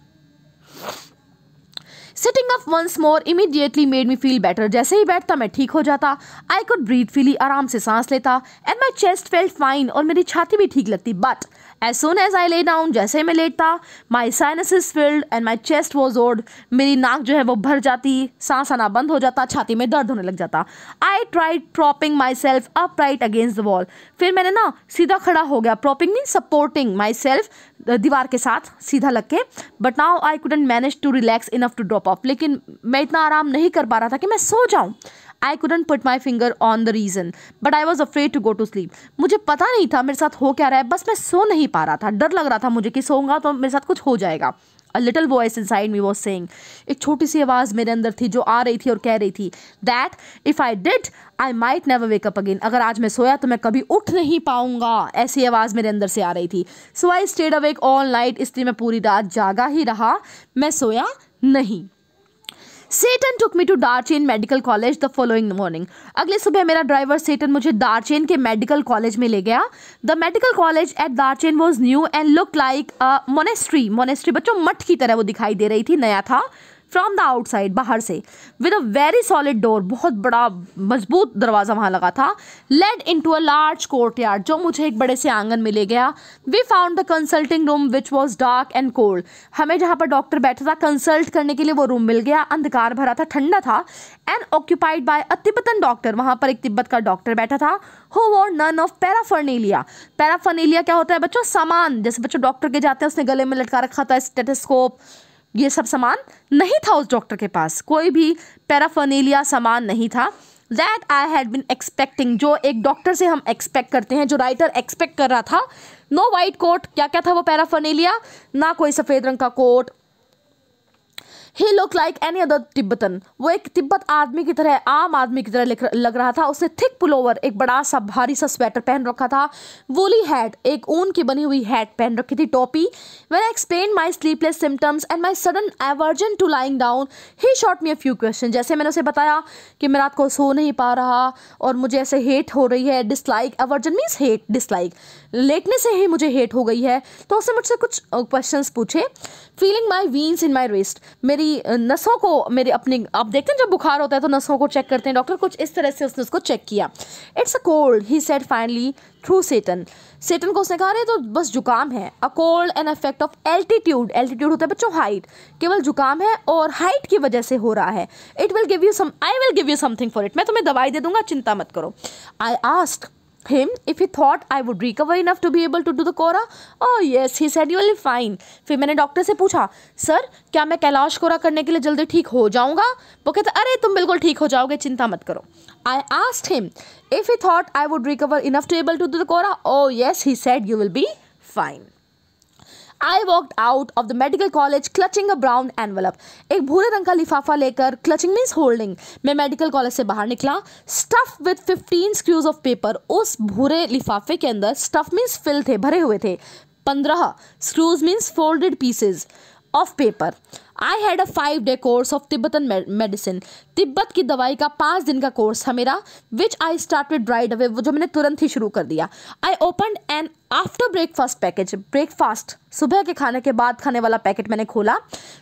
Sitting up once more immediately made me feel better. जैसे ही बैठता मैं ठीक हो जाता. I could breathe freely, आराम से सांस लेता. And my chest felt fine, और मेरी छाती भी ठीक लगती. But as soon as I lay down, जैसे मैं लेटता, my sinuses filled and my chest was odd. मेरी नाक जो है वो भर जाती, सांस आना बंद हो जाता, छाती में दर्द होने लग जाता. I tried propping myself upright against the wall. फिर मैंने ना सीधा खड़ा हो गया. propping means supporting myself, दीवार के साथ सीधा लग के. But now I couldn't manage to relax enough to drop off. लेकिन मैं इतना आराम नहीं कर पा रहा था कि मैं सो जाऊं. I couldn't put my finger on the reason but I was afraid to go to sleep. मुझे पता नहीं था मेरे साथ हो क्या रहा है, बस मैं सो नहीं पा रहा था. डर लग रहा था मुझे कि सोऊंगा तो मेरे साथ कुछ हो जाएगा. A little voice inside me was saying, एक छोटी सी आवाज़ मेरे अंदर थी जो आ रही थी और कह रही थी that if I did I might never wake up again, अगर आज मैं सोया तो मैं कभी उठ नहीं पाऊंगा, ऐसी आवाज़ मेरे अंदर से आ रही थी। So I stayed awake all night, इसलिए मैं पूरी रात जागा ही रहा, मैं सोया नहीं। Seten took me to Darchen medical college the following morning, अगले सुबह मेरा ड्राइवर सेटन मुझे दार्चेन के मेडिकल कॉलेज में ले गया। The medical college at Darchen was new and look like a monastery, monastery बच्चों मठ की तरह वो दिखाई दे रही थी, नया था। फ्रॉम द आउटसाइड, बाहर से, with a very solid door, बहुत बड़ा मजबूत दरवाज़ा वहाँ लगा था। Led into a large courtyard, जो मुझे एक बड़े से आंगन में ले गया। We found the consulting room which was dark and cold, हमें जहाँ पर डॉक्टर बैठा था कंसल्ट करने के लिए वो रूम मिल गया, अंधकार भरा था, ठंडा था। And occupied by a Tibetan doctor, वहाँ पर एक तिब्बत का डॉक्टर बैठा था। Who wore none of paraphernalia, paraphernalia क्या होता है बच्चों? सामान, जैसे बच्चों डॉक्टर के जाते हैं उसने गले में लटका रखा था स्टेथोस्कोप, ये सब सामान नहीं था उस डॉक्टर के पास, कोई भी पैराफर्नेलिया सामान नहीं था। That I had been expecting, जो एक डॉक्टर से हम एक्सपेक्ट करते हैं, जो राइटर एक्सपेक्ट कर रहा था। नो वाइट कोट, क्या क्या था वो पैराफर्नेलिया? ना कोई सफ़ेद रंग का coat. He look like any other Tibetan, वो एक तिब्बत आदमी की तरह, आम आदमी की तरह लग रहा था। उसने थिक पुलोवर, एक बड़ा सा भारी सा स्वेटर पहन रखा था। वूली हैट, एक ऊन की बनी हुई हैट पहन रखी थी, टोपी। When I explain my sleepless symptoms and my sudden aversion to lying down, he shot me a few question, जैसे मैंने उसे बताया कि मैं रात को सो नहीं पा रहा और मुझे ऐसे हेट हो रही है, dislike, aversion means hate, dislike, लेटने से ही मुझे हेट हो गई है, तो उसने मुझसे कुछ क्वेश्चंस पूछे। Feeling my वीन्स in my wrist, मेरी नसों को, मेरे अपने, आप देखते हैं जब बुखार होता है तो नसों को चेक करते हैं डॉक्टर, कुछ इस तरह से उसने उसको चेक किया। It's a cold, he said finally through Seten, Seten को उसने कहा अरे तो बस जुकाम है। A cold an effect of altitude, altitude होता है बच्चों हाइट, केवल जुकाम है और हाइट की वजह से हो रहा है। It will give you some, I will give you something for it, मैं तुम्हें दवाई दे दूंगा, चिंता मत करो। I asked him if he thought I would recover enough to be able to do the cure. Oh yes, he said you will be fine. फिर मैंने डॉक्टर से पूछा सर क्या मैं कैलाश कोरा करने के लिए जल्दी ठीक हो जाऊंगा? वो कहता अरे तुम बिल्कुल ठीक हो जाओगे, चिंता मत करो। I asked him if he thought I would recover enough to able to do the cure. Oh yes, he said you will be fine. I walked out of the medical college clutching a brown envelope. एक भूरे रंग का लिफाफा लेकर, clutching means holding, मैं medical college से बाहर निकला। Stuffed with 15 screws of paper, उस भूरे लिफाफे के अंदर stuff means fill थे, भरे हुए थे 15, screws means folded pieces of paper. I had a 5-day course of Tibetan medicine. Tibet की दवाई का 5 दिन का कोर्स था मेरा, which I started right away, वो जो मैंने तुरंत ही शुरू कर दिया। I opened an after breakfast package, breakfast सुबह के खाने के बाद खाने वाला पैकेट मैंने खोला।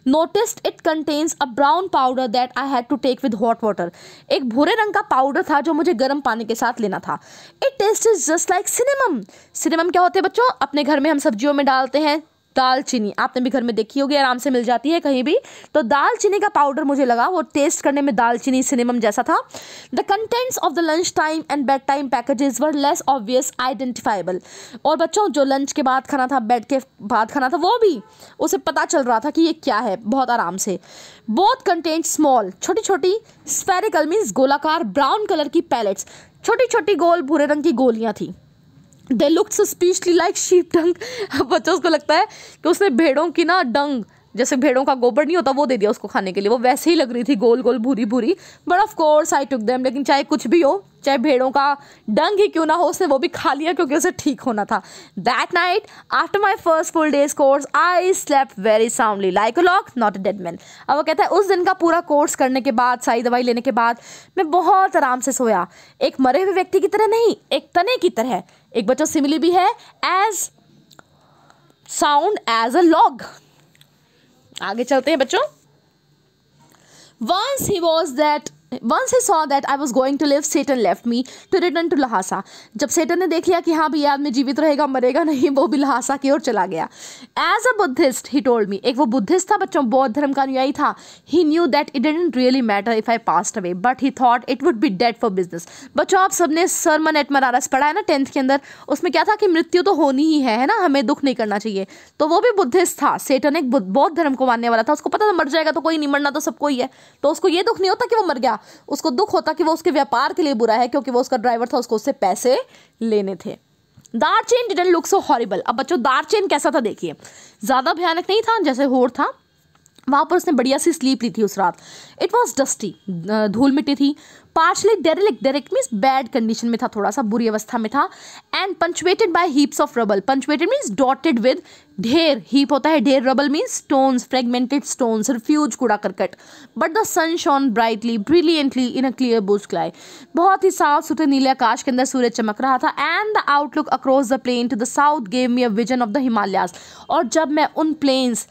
Noticed it contains a brown powder that I had to take with hot water. एक भूरे रंग का पाउडर था जो मुझे गर्म पानी के साथ लेना था। It tastes just like cinnamon. cinnamon क्या होते हैं बच्चों? अपने घर में हम सब्जियों में डालते हैं दालचीनी, आपने भी घर में देखी होगी, आराम से मिल जाती है कहीं भी। तो दालचीनी का पाउडर मुझे लगा, वो टेस्ट करने में दालचीनी सिनेमम जैसा था। The contents of the lunch time and bed time packages were less obvious identifiable. और बच्चों जो लंच के बाद खाना था, बेड के बाद खाना था, वो भी उसे पता चल रहा था कि ये क्या है, बहुत आराम से। बोथ कंटेंट स्मॉल, छोटी छोटी, स्फेरिकल मीन्स गोलाकार, ब्राउन कलर की पैलेट्स, छोटी छोटी गोल भूरे रंग की गोलियाँ थी। दे लुक्ड सस्पिशली लाइक शीप डंग। बच्चों को लगता है कि उसने भेड़ों की ना डंग, जैसे भेड़ों का गोबर नहीं होता वो दे दिया उसको खाने के लिए, वो वैसे ही लग रही थी, गोल गोल भूरी भूरी। But of course I took them, लेकिन चाहे कुछ भी हो, चाहे भेड़ों का डंग ही क्यों ना हो, उसने वो भी खा लिया क्योंकि उसे ठीक होना था। That night after my first full days course I slept very soundly like a lock not a dead man. अब वो कहता है उस दिन का पूरा कोर्स करने के बाद, सारी दवाई लेने के बाद मैं बहुत आराम से सोया, एक मरे हुए व्यक्ति की तरह नहीं, एक तने की तरह। एक बच्चों सिमिली भी है, as sound as a log. आगे चलते हैं बच्चों। Once he saw that I was going to live, Satan left me to return to Lhasa. जब सेटन ने देख लिया कि हाँ भैया आदमी जीवित रहेगा, मरेगा नहीं, वो भी लहासा की ओर चला गया। As a Buddhist, he told me, एक वो बुद्धिस्ट था बच्चों, बौद्ध धर्म का अनुयायी था। He knew that it didn't really matter if I passed away, but he thought it would be dead for business. बच्चों आप सबने सरमन एट मरारस पढ़ा है ना 10th के अंदर, उसमें क्या था कि मृत्यु तो होनी ही है ना, हमें दुख नहीं करना चाहिए। तो वो भी बुद्धिस्ट था, सेटन एक बौद्ध धर्म को मानने वाला था, उसको पता था मर जाएगा तो कोई नहीं, मरना तो सबको ही है। तो उसको ये दुख नहीं होता कि वो मर गया, उसको दुख होता कि वो उसके व्यापार के लिए बुरा है, क्योंकि वो उसका ड्राइवर था, उसको उससे पैसे लेने थे। दार्चेन डिडंट लुक सो हॉरिबल। अब बच्चों दार्चेन कैसा था देखिए, ज्यादा भयानक नहीं था जैसे होर था, वहाँ पर उसने बढ़िया सी स्लीप ली थी उस रात। इट वॉज डस्टी, धूल मिट्टी थी। Partially derelict, derelict means bad condition में था, थोड़ा सा बुरी अवस्था में था। And punctuated by heaps of rubble, punctuated means dotted with, ढेर, हीप होता है ढेर, rubble means stones, fragmented stones, refuse, कूड़ा करकट। But the sun shone brightly brilliantly in a clear blue sky, बहुत ही साफ सुथरे नीले आकाश के अंदर सूरज चमक रहा था। And the outlook across the plain to the south gave me a vision of the Himalayas, और जब मैं उन प्लेन्स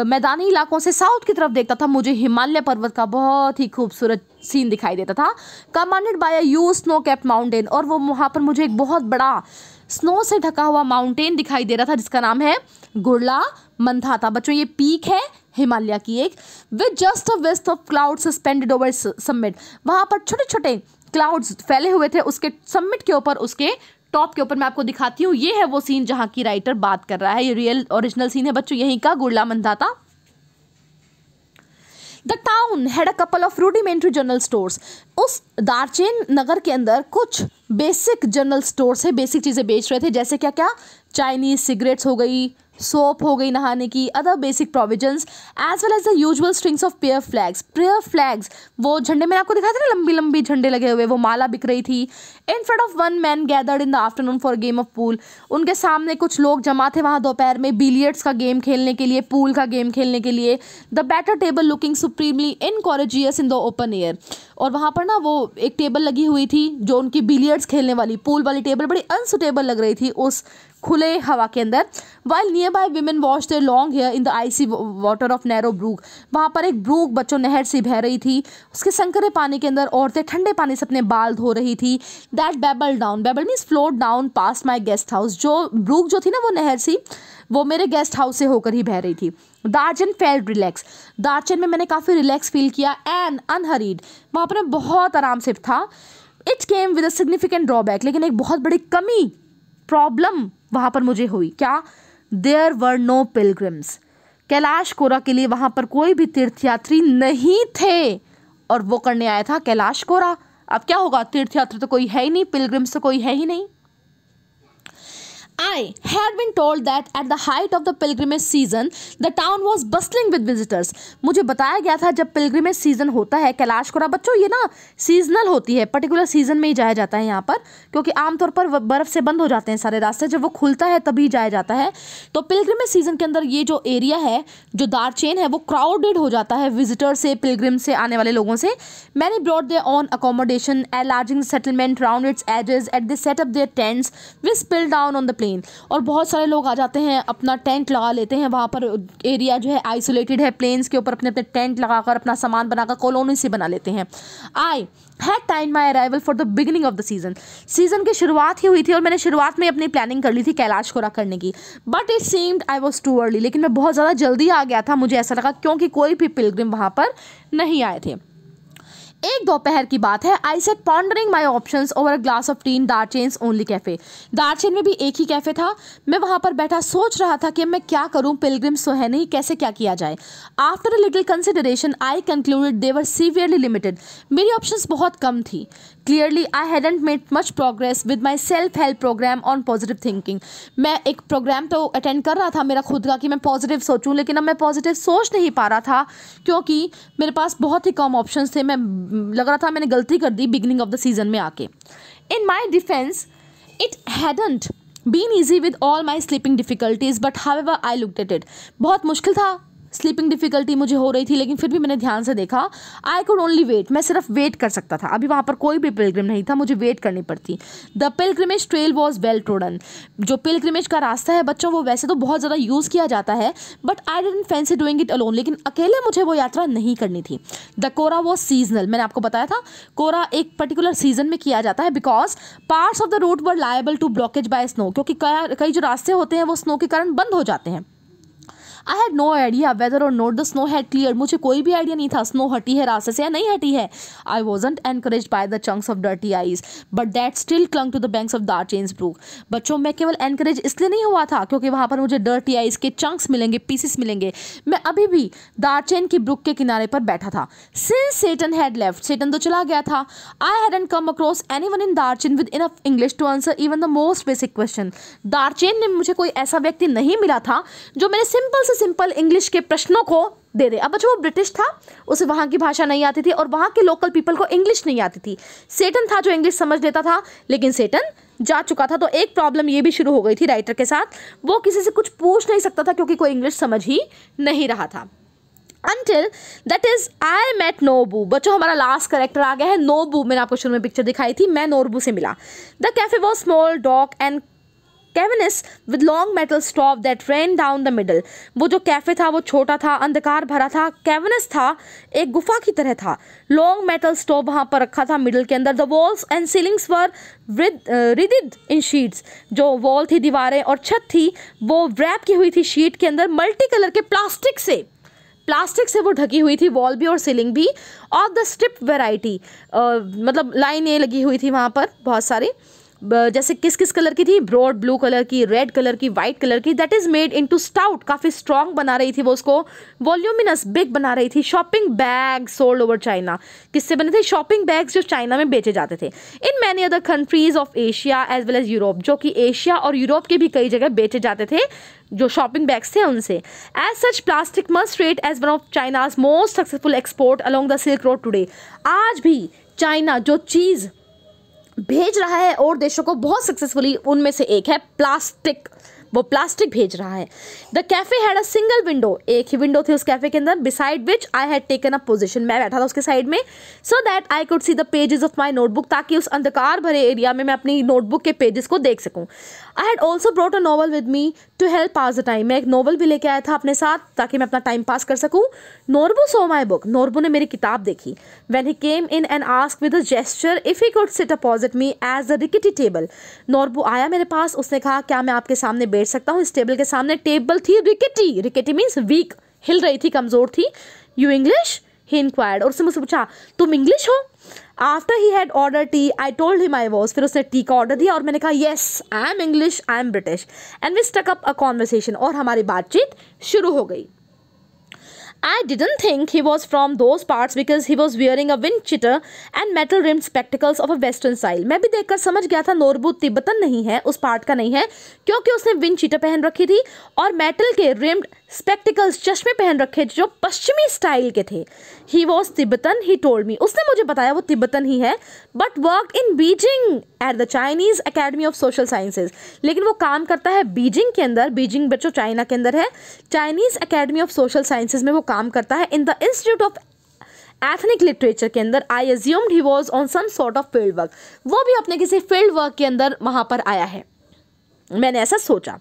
मैदानी इलाकों से साउथ की तरफ देखता था, मुझे हिमालय पर्वत का बहुत ही खूबसूरत सीन दिखाई देता था। Commanded by a huge snow capped mountain, और वो वहाँ पर मुझे एक बहुत बड़ा स्नो से ढका हुआ माउंटेन दिखाई दे रहा था जिसका नाम है गुड़ला मंदाता। बच्चों ये पीक है हिमालय की एक। With just a wisp of cloud suspended over summit, वहाँ पर छोटे छोटे क्लाउड्स फैले हुए थे उसके समिट के ऊपर, उसके टॉप के ऊपर। मैं आपको दिखाती हूँ, ये है वो सीन जहाँ की राइटर बात कर रहा है। ये रियल ओरिजिनल सीन है बच्चों यहीं का, Gurla Mandhata. The town had a couple of rudimentary general stores, उस दार्चेन नगर के अंदर कुछ बेसिक जनरल स्टोर्स है, बेसिक चीज़ें बेच रहे थे, जैसे क्या क्या, चाइनीज सिगरेट्स हो गई, सोप हो गई नहाने की, other basic provisions, as well as the usual strings of prayer flags. Prayer flags, वो झंडे में आपको दिखाया था ना, लंबी लंबी झंडे लगे हुए, वो माला बिक रही थी। In front of one man gathered in the afternoon for game of pool, उनके सामने कुछ लोग जमा थे वहाँ दोपहर में बिलियर्ड्स का गेम खेलने के लिए, पूल का गेम खेलने के लिए। The battered table looking supremely incongruous in the open air, और वहाँ पर ना वो एक टेबल लगी हुई थी जो उनकी बिलियर्ड्स खेलने वाली, पूल वाली टेबल बड़ी अनसुटेबल लग रही थी उस खुले हवा के अंदर। While nearby women wash their long hair in the icy water of narrow brook, वहाँ पर एक ब्रूक बच्चों नहर से बह रही थी, उसके संकरे पानी के अंदर औरतें ठंडे पानी से अपने बाल धो रही थी। That babble down, babble means float down past my guest house, जो ब्रूक जो थी ना वो नहर सी, वो मेरे गेस्ट हाउस से होकर ही बह रही थी। दार्चन फेल्ट रिलैक्स, दार्चन में मैंने काफ़ी रिलैक्स फील किया। एंड अनहरीड, वहाँ पर मैं बहुत आराम से था। It came with a significant drawback, लेकिन एक बहुत बड़ी कमी, प्रॉब्लम वहाँ पर मुझे हुई। क्या? There were no pilgrims, Kailash Kora के लिए वहाँ पर कोई भी तीर्थयात्री नहीं थे, और वो करने आया था कैलाश कोरा। अब क्या होगा, तीर्थयात्री तो कोई है ही नहीं, पिलग्रिम्स तो कोई है ही नहीं। I had been told that at the height of the pilgrimage season, the town was bustling with visitors. मुझे बताया गया था जब pilgrimage season होता है, कैलाश कोरा बच्चों ये ना सीजनल होती है, पर्टिकुलर सीजन में ही जाया जाता है यहाँ पर, क्योंकि आमतौर पर बर्फ़ से बंद हो जाते हैं सारे रास्ते, जब वो खुलता है तभी जाया जाता है। तो पिलग्रिमेज सीजन के अंदर ये जो एरिया है, जो दार्चेन है, वो क्राउडेड हो जाता है विजिटर से, पिलग्रिम से, आने वाले लोगों से। Many brought their own accommodation enlarging settlement round its edges as they set up their tents which spill down on the plain, और बहुत सारे लोग आ जाते हैं, अपना टेंट लगा लेते हैं वहाँ पर। एरिया जो है आइसोलेटेड है, प्लेन्स के ऊपर अपने अपने टेंट लगाकर अपना सामान बनाकर कॉलोनी से बना लेते हैं। I had time my arrival for the beginning of the season, season की शुरुआत ही हुई थी और मैंने शुरुआत में अपनी प्लानिंग कर ली थी कैलाश कोरा करने की। But it seemed I was too early, लेकिन मैं बहुत ज़्यादा जल्दी आ गया था, मुझे ऐसा लगा, क्योंकि कोई भी पिलग्रिम वहाँ पर नहीं आए थे। एक दोपहर की बात है। I sat pondering my options over a glass of tea in Darchen's only cafe, Darchen में भी एक ही कैफ़े था। मैं वहाँ पर बैठा सोच रहा था कि मैं क्या करूँ, पिलग्रिम्स तो है नहीं, कैसे क्या किया जाए। After a little consideration I concluded they were severely limited, मेरी ऑप्शंस बहुत कम थी। Clearly I hadn't made much progress with my self help programme on positive thinking, मैं एक प्रोग्राम तो अटेंड कर रहा था मेरा खुद का कि मैं पॉजिटिव सोचूं, लेकिन अब मैं पॉजिटिव सोच नहीं पा रहा था क्योंकि मेरे पास बहुत ही कम ऑप्शंस थे। मैं लग रहा था मैंने गलती कर दी बिगिनिंग ऑफ द सीजन में आके। In my defence it hadn't been easy with all my sleeping difficulties but however I looked at it, बहुत मुश्किल था, स्लीपिंग डिफिकल्टी मुझे हो रही थी, लेकिन फिर भी मैंने ध्यान से देखा। आई कुड ओनली वेट, मैं सिर्फ वेट कर सकता था, अभी वहाँ पर कोई भी पिलग्रिम नहीं था, मुझे वेट करनी पड़ती। The pilgrimage trail was well trodden, जो पिलग्रिमेज का रास्ता है बच्चों वो वैसे तो बहुत ज़्यादा यूज़ किया जाता है, but I didn't fancy doing it alone, लेकिन अकेले मुझे वो यात्रा नहीं करनी थी। द कोरा वॉज सीजनल, मैंने आपको बताया था कोरा एक पर्टिकुलर सीजन में किया जाता है, because parts of the route were liable to blockage by snow, क्योंकि कई जो रास्ते होते हैं वो स्नो के कारण बंद हो जाते हैं। I had no idea whether or not the snow had clear, मुझे कोई भी आइडिया नहीं था स्नो हटी है रास्ते से या नहीं हटी है। I wasn't encouraged by the chunks of dirty ice but that still clung to the banks of Darchen's brook. बच्चों मैं केवल एनकरेज इसलिए नहीं हुआ था क्योंकि वहाँ पर मुझे डर्टी आइज के चंक्स मिलेंगे, पीसेस मिलेंगे, मैं अभी भी दार्चेन की ब्रुक के किनारे पर बैठा था। Since Seten had left, Seten तो चला गया था। I hadn't come across anyone in Darchen with enough English to answer even the most basic question. Darchen में मुझे कोई ऐसा व्यक्ति नहीं मिला था जो मेरे सिंपल इंग्लिश के प्रश्नों को दे दे। अब बच्चों वो ब्रिटिश था, उसे वहाँ की भाषा नहीं आती थी और वहाँ के लोकल पीपल को इंग्लिश नहीं आती थी। सेटन था जो इंग्लिश समझ लेता था, लेकिन सेटन जा चुका था, तो एक प्रॉब्लम ये भी शुरू हो गई थी राइटर के साथ, वो किसी से कुछ पूछ नहीं सकता था क्योंकि कोई इंग्लिश समझ ही नहीं रहा था। Until that is I met नोबू। बच्चों हमारा लास्ट करेक्टर आ गया है नोबू। मैंने आपको शुरू में पिक्चर दिखाई थी, मैं नोबू से मिला। The cafe was small dark and cavernous with long metal strip that ran down the middle. वो जो कैफे था वो छोटा था, अंधकार भरा था, कैवनस था, एक गुफा की तरह था। लॉन्ग मेटल स्टॉप वहाँ पर रखा था मिडल के अंदर। The walls and ceilings were riddled in sheets. जो वॉल थी, दीवारें और छत थी, वो रैप की हुई थी शीट के अंदर, मल्टी कलर के प्लास्टिक से वो ढकी हुई थी, वॉल भी और सीलिंग भी। ऑफ द स्ट्रिप वेराइटी, मतलब लाइनें लगी हुई थी वहाँ पर बहुत सारी, जैसे किस किस कलर की थी, ब्रॉड ब्लू कलर की, रेड कलर की, वाइट कलर की। That is made into stout, काफ़ी स्ट्रॉन्ग बना रही थी वो उसको। वॉल्यूमिनस, बिग बना रही थी। Shopping bag sold over China, किससे बने थे? शॉपिंग बैग्स जो चाइना में बेचे जाते थे। In many other countries of Asia as well as Europe, जो कि एशिया और यूरोप के भी कई जगह बेचे जाते थे जो शॉपिंग बैग्स थे उनसे। As such plastic must rate as one of China's most successful export along the silk Road today. आज भी चाइना जो चीज़ भेज रहा है और देशों को बहुत सक्सेसफुली, उनमें से एक है प्लास्टिक। वो प्लास्टिक भेज रहा है। The cafe had a single window, एक ही विंडो थी उस कैफे के अंदर। Beside which I had taken a position, मैं बैठा था उसके साइड में। So that I could see the pages of my notebook, ताकि उस अंधकार भरे एरिया में मैं अपनी नोटबुक के पेजेस को देख सकूं। I had also brought a novel with me to help pass the time, मैं एक नॉवल भी लेके आया था अपने साथ ताकि मैं अपना टाइम पास कर सकूँ। नोरबू सो माई बुक, नोरबू ने मेरी किताब देखी। When he came in and asked with a gesture if he could sit opposite me as the rickety table, Norbu आया मेरे पास, उसने कहा क्या मैं आपके सामने बैठ सकता हूँ इस टेबल के सामने। टेबल थी रिकेटी, रिकेटी मीन्स वीक, हिल रही थी, कमजोर थी। यू इंग्लिश, ही इंक्वायर्ड, और उसने मुझसे पूछा तुम इंग्लिश हो। After he had order tea I told him I was, फिर उसने टी का ऑर्डर दिया और मैंने कहा yes I am English, I am British. And we struck up a conversation, और हमारी बातचीत शुरू हो गई। I didn't think he was from those parts because he was wearing a wind cheater and metal rimmed spectacles of a western style. मैं भी देखकर समझ गया था नोरबू तिब्बतन नहीं है, उस पार्ट का नहीं है, क्योंकि उसने विंड चीटर पहन रखी थी और मेटल के रिम्ड स्पेक्टिकल्स, चश्मे पहन रखे जो पश्चिमी स्टाइल के थे। He was Tibetan, he told me, उसने मुझे बताया वो तिब्बतन ही है, but worked in Beijing at the Chinese Academy of Social Sciences, लेकिन वो काम करता है बीजिंग के अंदर, बीजिंग बच्चों चाइना के अंदर है, Chinese Academy of Social Sciences में वो काम करता है, in the Institute of Ethnic Literature के अंदर। I assumed he was on some sort of field work, वो भी अपने किसी फील्ड वर्क के अंदर वहाँ पर आया है, मैंने ऐसा सोचा।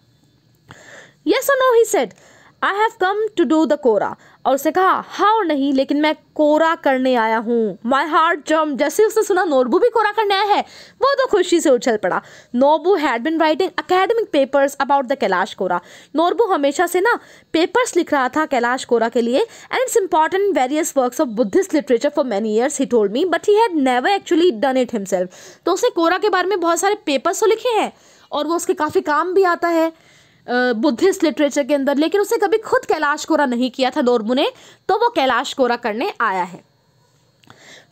Yes or no, he said. I have come to do the कोरा, और उसने कहा हाँ और नहीं, लेकिन मैं कोरा करने आया हूँ। माई हार्ट जम्प, जैसे उसने सुना नोरबू भी कोरा करने आया है, वो तो खुशी से उछल पड़ा। Norbu had been writing academic papers about the Kailash Kora, Norbu हमेशा से ना पेपर्स लिख रहा था कैलाश कोरा के लिए, and it's important in various works of Buddhist literature for many years, he told me, but he had never actually done it himself. तो उसने कोरा के बारे में बहुत सारे पेपर्स तो लिखे हैं और वो उसके काफ़ी काम भी आता है बुद्धिस्ट लिटरेचर के अंदर, लेकिन उसने कभी खुद कैलाश कोरा नहीं किया था नोरबू ने, तो वो कैलाश कोरा करने आया है।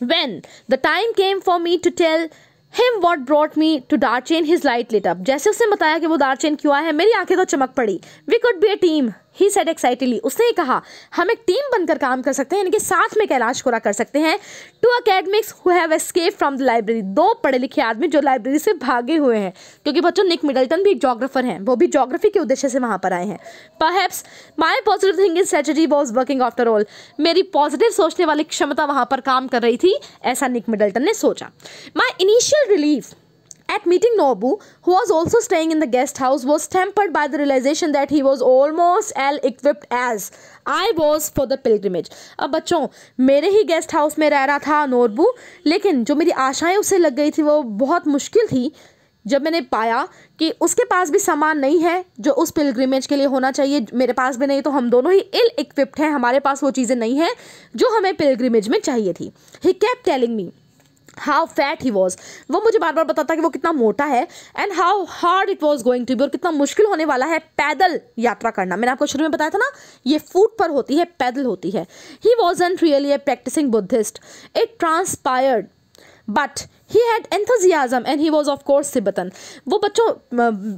When the time came for me to tell him what brought me to Darchain, his light lit up, जैसे उसने बताया कि वो दारचेन क्यों आया है, मेरी आंखें तो चमक पड़ी। We could be a team, he said excitedly, उसने ये कहा हम एक टीम बनकर काम कर सकते हैं, यानी कि साथ में कैलाश कोरा कर सकते हैं। Two academics who have escaped from the library, दो पढ़े लिखे आदमी जो लाइब्रेरी से भागे हुए हैं, क्योंकि बच्चों निक मिडल्टन भी जोग्राफर हैं, वो भी जोग्राफी के उद्देश्य से वहाँ पर आए हैं। Perhaps my positive thinking strategy was working after all, मेरी पॉजिटिव सोचने वाली क्षमता वहाँ पर काम कर रही थी, ऐसा निक मिडल्टन ने सोचा। My initial relief at meeting Nobu, who was also staying in the guest house, was tempered by the realization that he was almost as equipped as I was for the pilgrimage. अब बच्चों मेरे ही guest house में रह रहा था नोरबू, लेकिन जो मेरी आशाएं उसे लग गई थी वो बहुत मुश्किल थी जब मैंने पाया कि उसके पास भी सामान नहीं है जो उस पिलग्रिमेज के लिए होना चाहिए, मेरे पास भी नहीं, तो हम दोनों ही इल इक्विप्ड हैं, हमारे पास वो चीज़ें नहीं हैं जो हमें पिलग्रिमेज में चाहिए थी। He kept telling me how fat he was, वो मुझे बार बार बताता कि वो कितना मोटा है, and how hard it was going to be, और कितना मुश्किल होने वाला है पैदल यात्रा करना। मैंने आपको शुरू में बताया था ना, ये फुट पर होती है, पैदल होती है। He wasn't really a practising Buddhist, it transpired but he had enthusiasm and he was of course Tibetan. वो बच्चों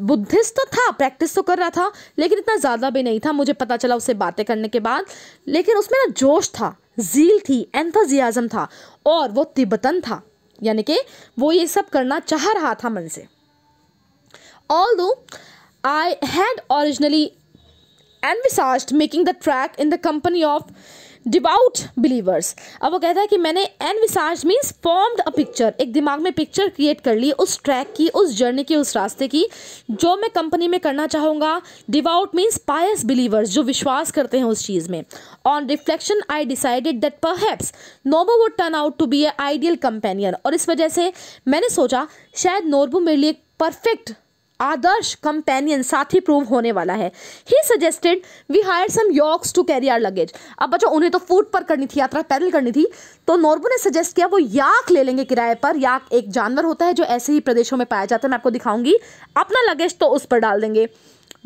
बुद्धिस्ट तो था, प्रैक्टिस तो कर रहा था, लेकिन इतना ज़्यादा भी नहीं था, मुझे पता चला उससे बातें करने के बाद। लेकिन उसमें ना जोश था, ज़ील थी, एंथुजियाज्म था, और वो तिब्बतन था, यानी कि वो ये सब करना चाह रहा था मन से। Although I had originally envisaged making the track in the company of devout believers। अब वो कहता है कि मैंने envisaged means formed a picture, एक दिमाग में पिक्चर क्रिएट कर ली उस ट्रैक की, उस जर्नी की, उस रास्ते की जो मैं कंपनी में करना चाहूँगा। डिवाउट मीन्स पायस बिलीवर्स, जो विश्वास करते हैं उस चीज़ में। On reflection I decided that perhaps Norbu would turn out to be a ideal companion, और इस वजह से मैंने सोचा शायद नोरबू मेरे लिए परफेक्ट आदर्श कंपेनियन, साथी प्रूव होने वाला है। He suggested we hire some yaks to carry our luggage. अब बच्चों उन्हें तो फूट पर करनी थी, यात्रा पैदल करनी थी, तो नोरबू ने सजेस्ट किया वो याक ले लेंगे किराए पर। याक एक जानवर होता है जो ऐसे ही प्रदेशों में पाया जाता है, मैं आपको दिखाऊंगी। अपना लगेज तो उस पर डाल देंगे,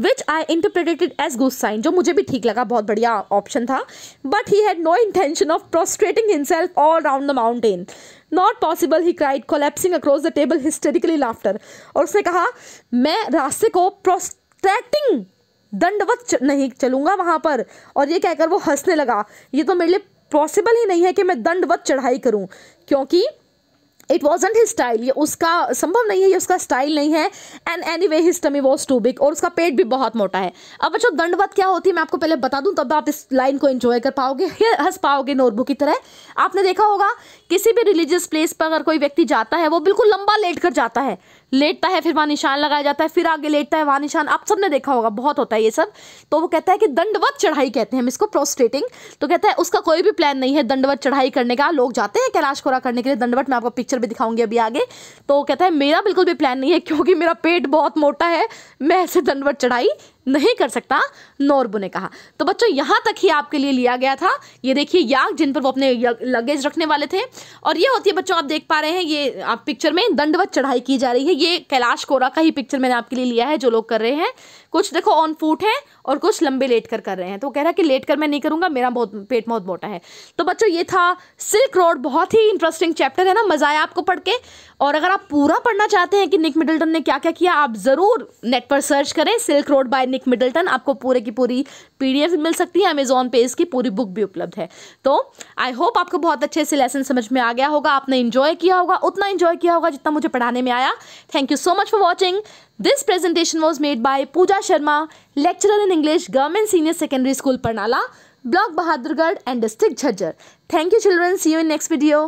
which I interpreted as good sign, जो मुझे भी ठीक लगा, बहुत बढ़िया ऑप्शन था। But he had no intention of prostrating himself all round the mountain. Not possible, he cried collapsing across the table hysterically laughter. और उसने कहा मैं रास्ते को प्रोस्ट्रैक्टिंग दंडवत नहीं चलूंगा वहां पर, और ये कहकर वो हंसने लगा। ये तो मेरे लिए पॉसिबल ही नहीं है कि मैं दंडवत चढ़ाई करूं, क्योंकि इट वॉजेंट हिज स्टाइल, ये उसका संभव नहीं है, ये उसका स्टाइल नहीं है। And anyway his tummy was too big, और उसका पेट भी बहुत मोटा है। अब बच्चों दंडवत क्या होती है मैं आपको पहले बता दूं, तब आप इस लाइन को एंजॉय कर पाओगे, हंस पाओगे नोरबू की तरह। आपने देखा होगा किसी भी रिलीजियस प्लेस पर अगर कोई व्यक्ति जाता है वो बिल्कुल लंबा लेट कर जाता है, लेटता है, फिर वहाँ निशान लगाया जाता है, फिर आगे लेटता है, वहाँ निशान, आप सबने देखा होगा, बहुत होता है ये सब। तो वो कहता है कि दंडवत चढ़ाई कहते हैं हम इसको, प्रोस्ट्रेटिंग। तो कहता है उसका कोई भी प्लान नहीं है दंडवत चढ़ाई करने का। लोग जाते हैं कैलाश खोरा करने के लिए दंडवत, मैं आपको पिक्चर भी दिखाऊंगी अभी आगे। तो कहता है मेरा बिल्कुल भी प्लान नहीं है, क्योंकि मेरा पेट बहुत मोटा है, मैं ऐसे दंडवत चढ़ाई नहीं कर सकता, नोरबू ने कहा। तो बच्चों यहाँ तक ही आपके लिए लिया गया था। ये देखिए याक जिन पर वो अपने लगेज रखने वाले थे, और ये होती है बच्चों, आप देख पा रहे हैं ये आप पिक्चर में दंडवत चढ़ाई की जा रही है। ये कैलाश कोरा का ही पिक्चर मैंने आपके लिए लिया है, जो लोग कर रहे हैं। कुछ देखो ऑन फूट है और कुछ लंबे लेट कर रहे हैं। तो वो कह रहा है कि लेट कर मैं नहीं करूंगा, मेरा पेट बहुत मोटा है। तो बच्चों ये था सिल्क रोड, बहुत ही इंटरेस्टिंग चैप्टर है ना, मजा आया आपको पढ़ के। और अगर आप पूरा पढ़ना चाहते हैं कि निक मिडल्टन ने क्या क्या किया, आप जरूर नेट पर सर्च करें Silk Road by Nick Middleton, आपको पूरे की पूरी PDF मिल सकती है, अमेजॉन पे इसकी पूरी बुक भी उपलब्ध है। तो आई होप आपको बहुत अच्छे से लेसन समझ में आ गया होगा, आपने इंजॉय किया होगा, उतना इंजॉय किया होगा जितना मुझे पढ़ाने में आया। Thank you so much for watching. This presentation was made by Pooja Sharma, lecturer in English, Government Senior Secondary School, Parnala, Block Bahadurgarh and District Jhajjar. Thank you children. See you in next video.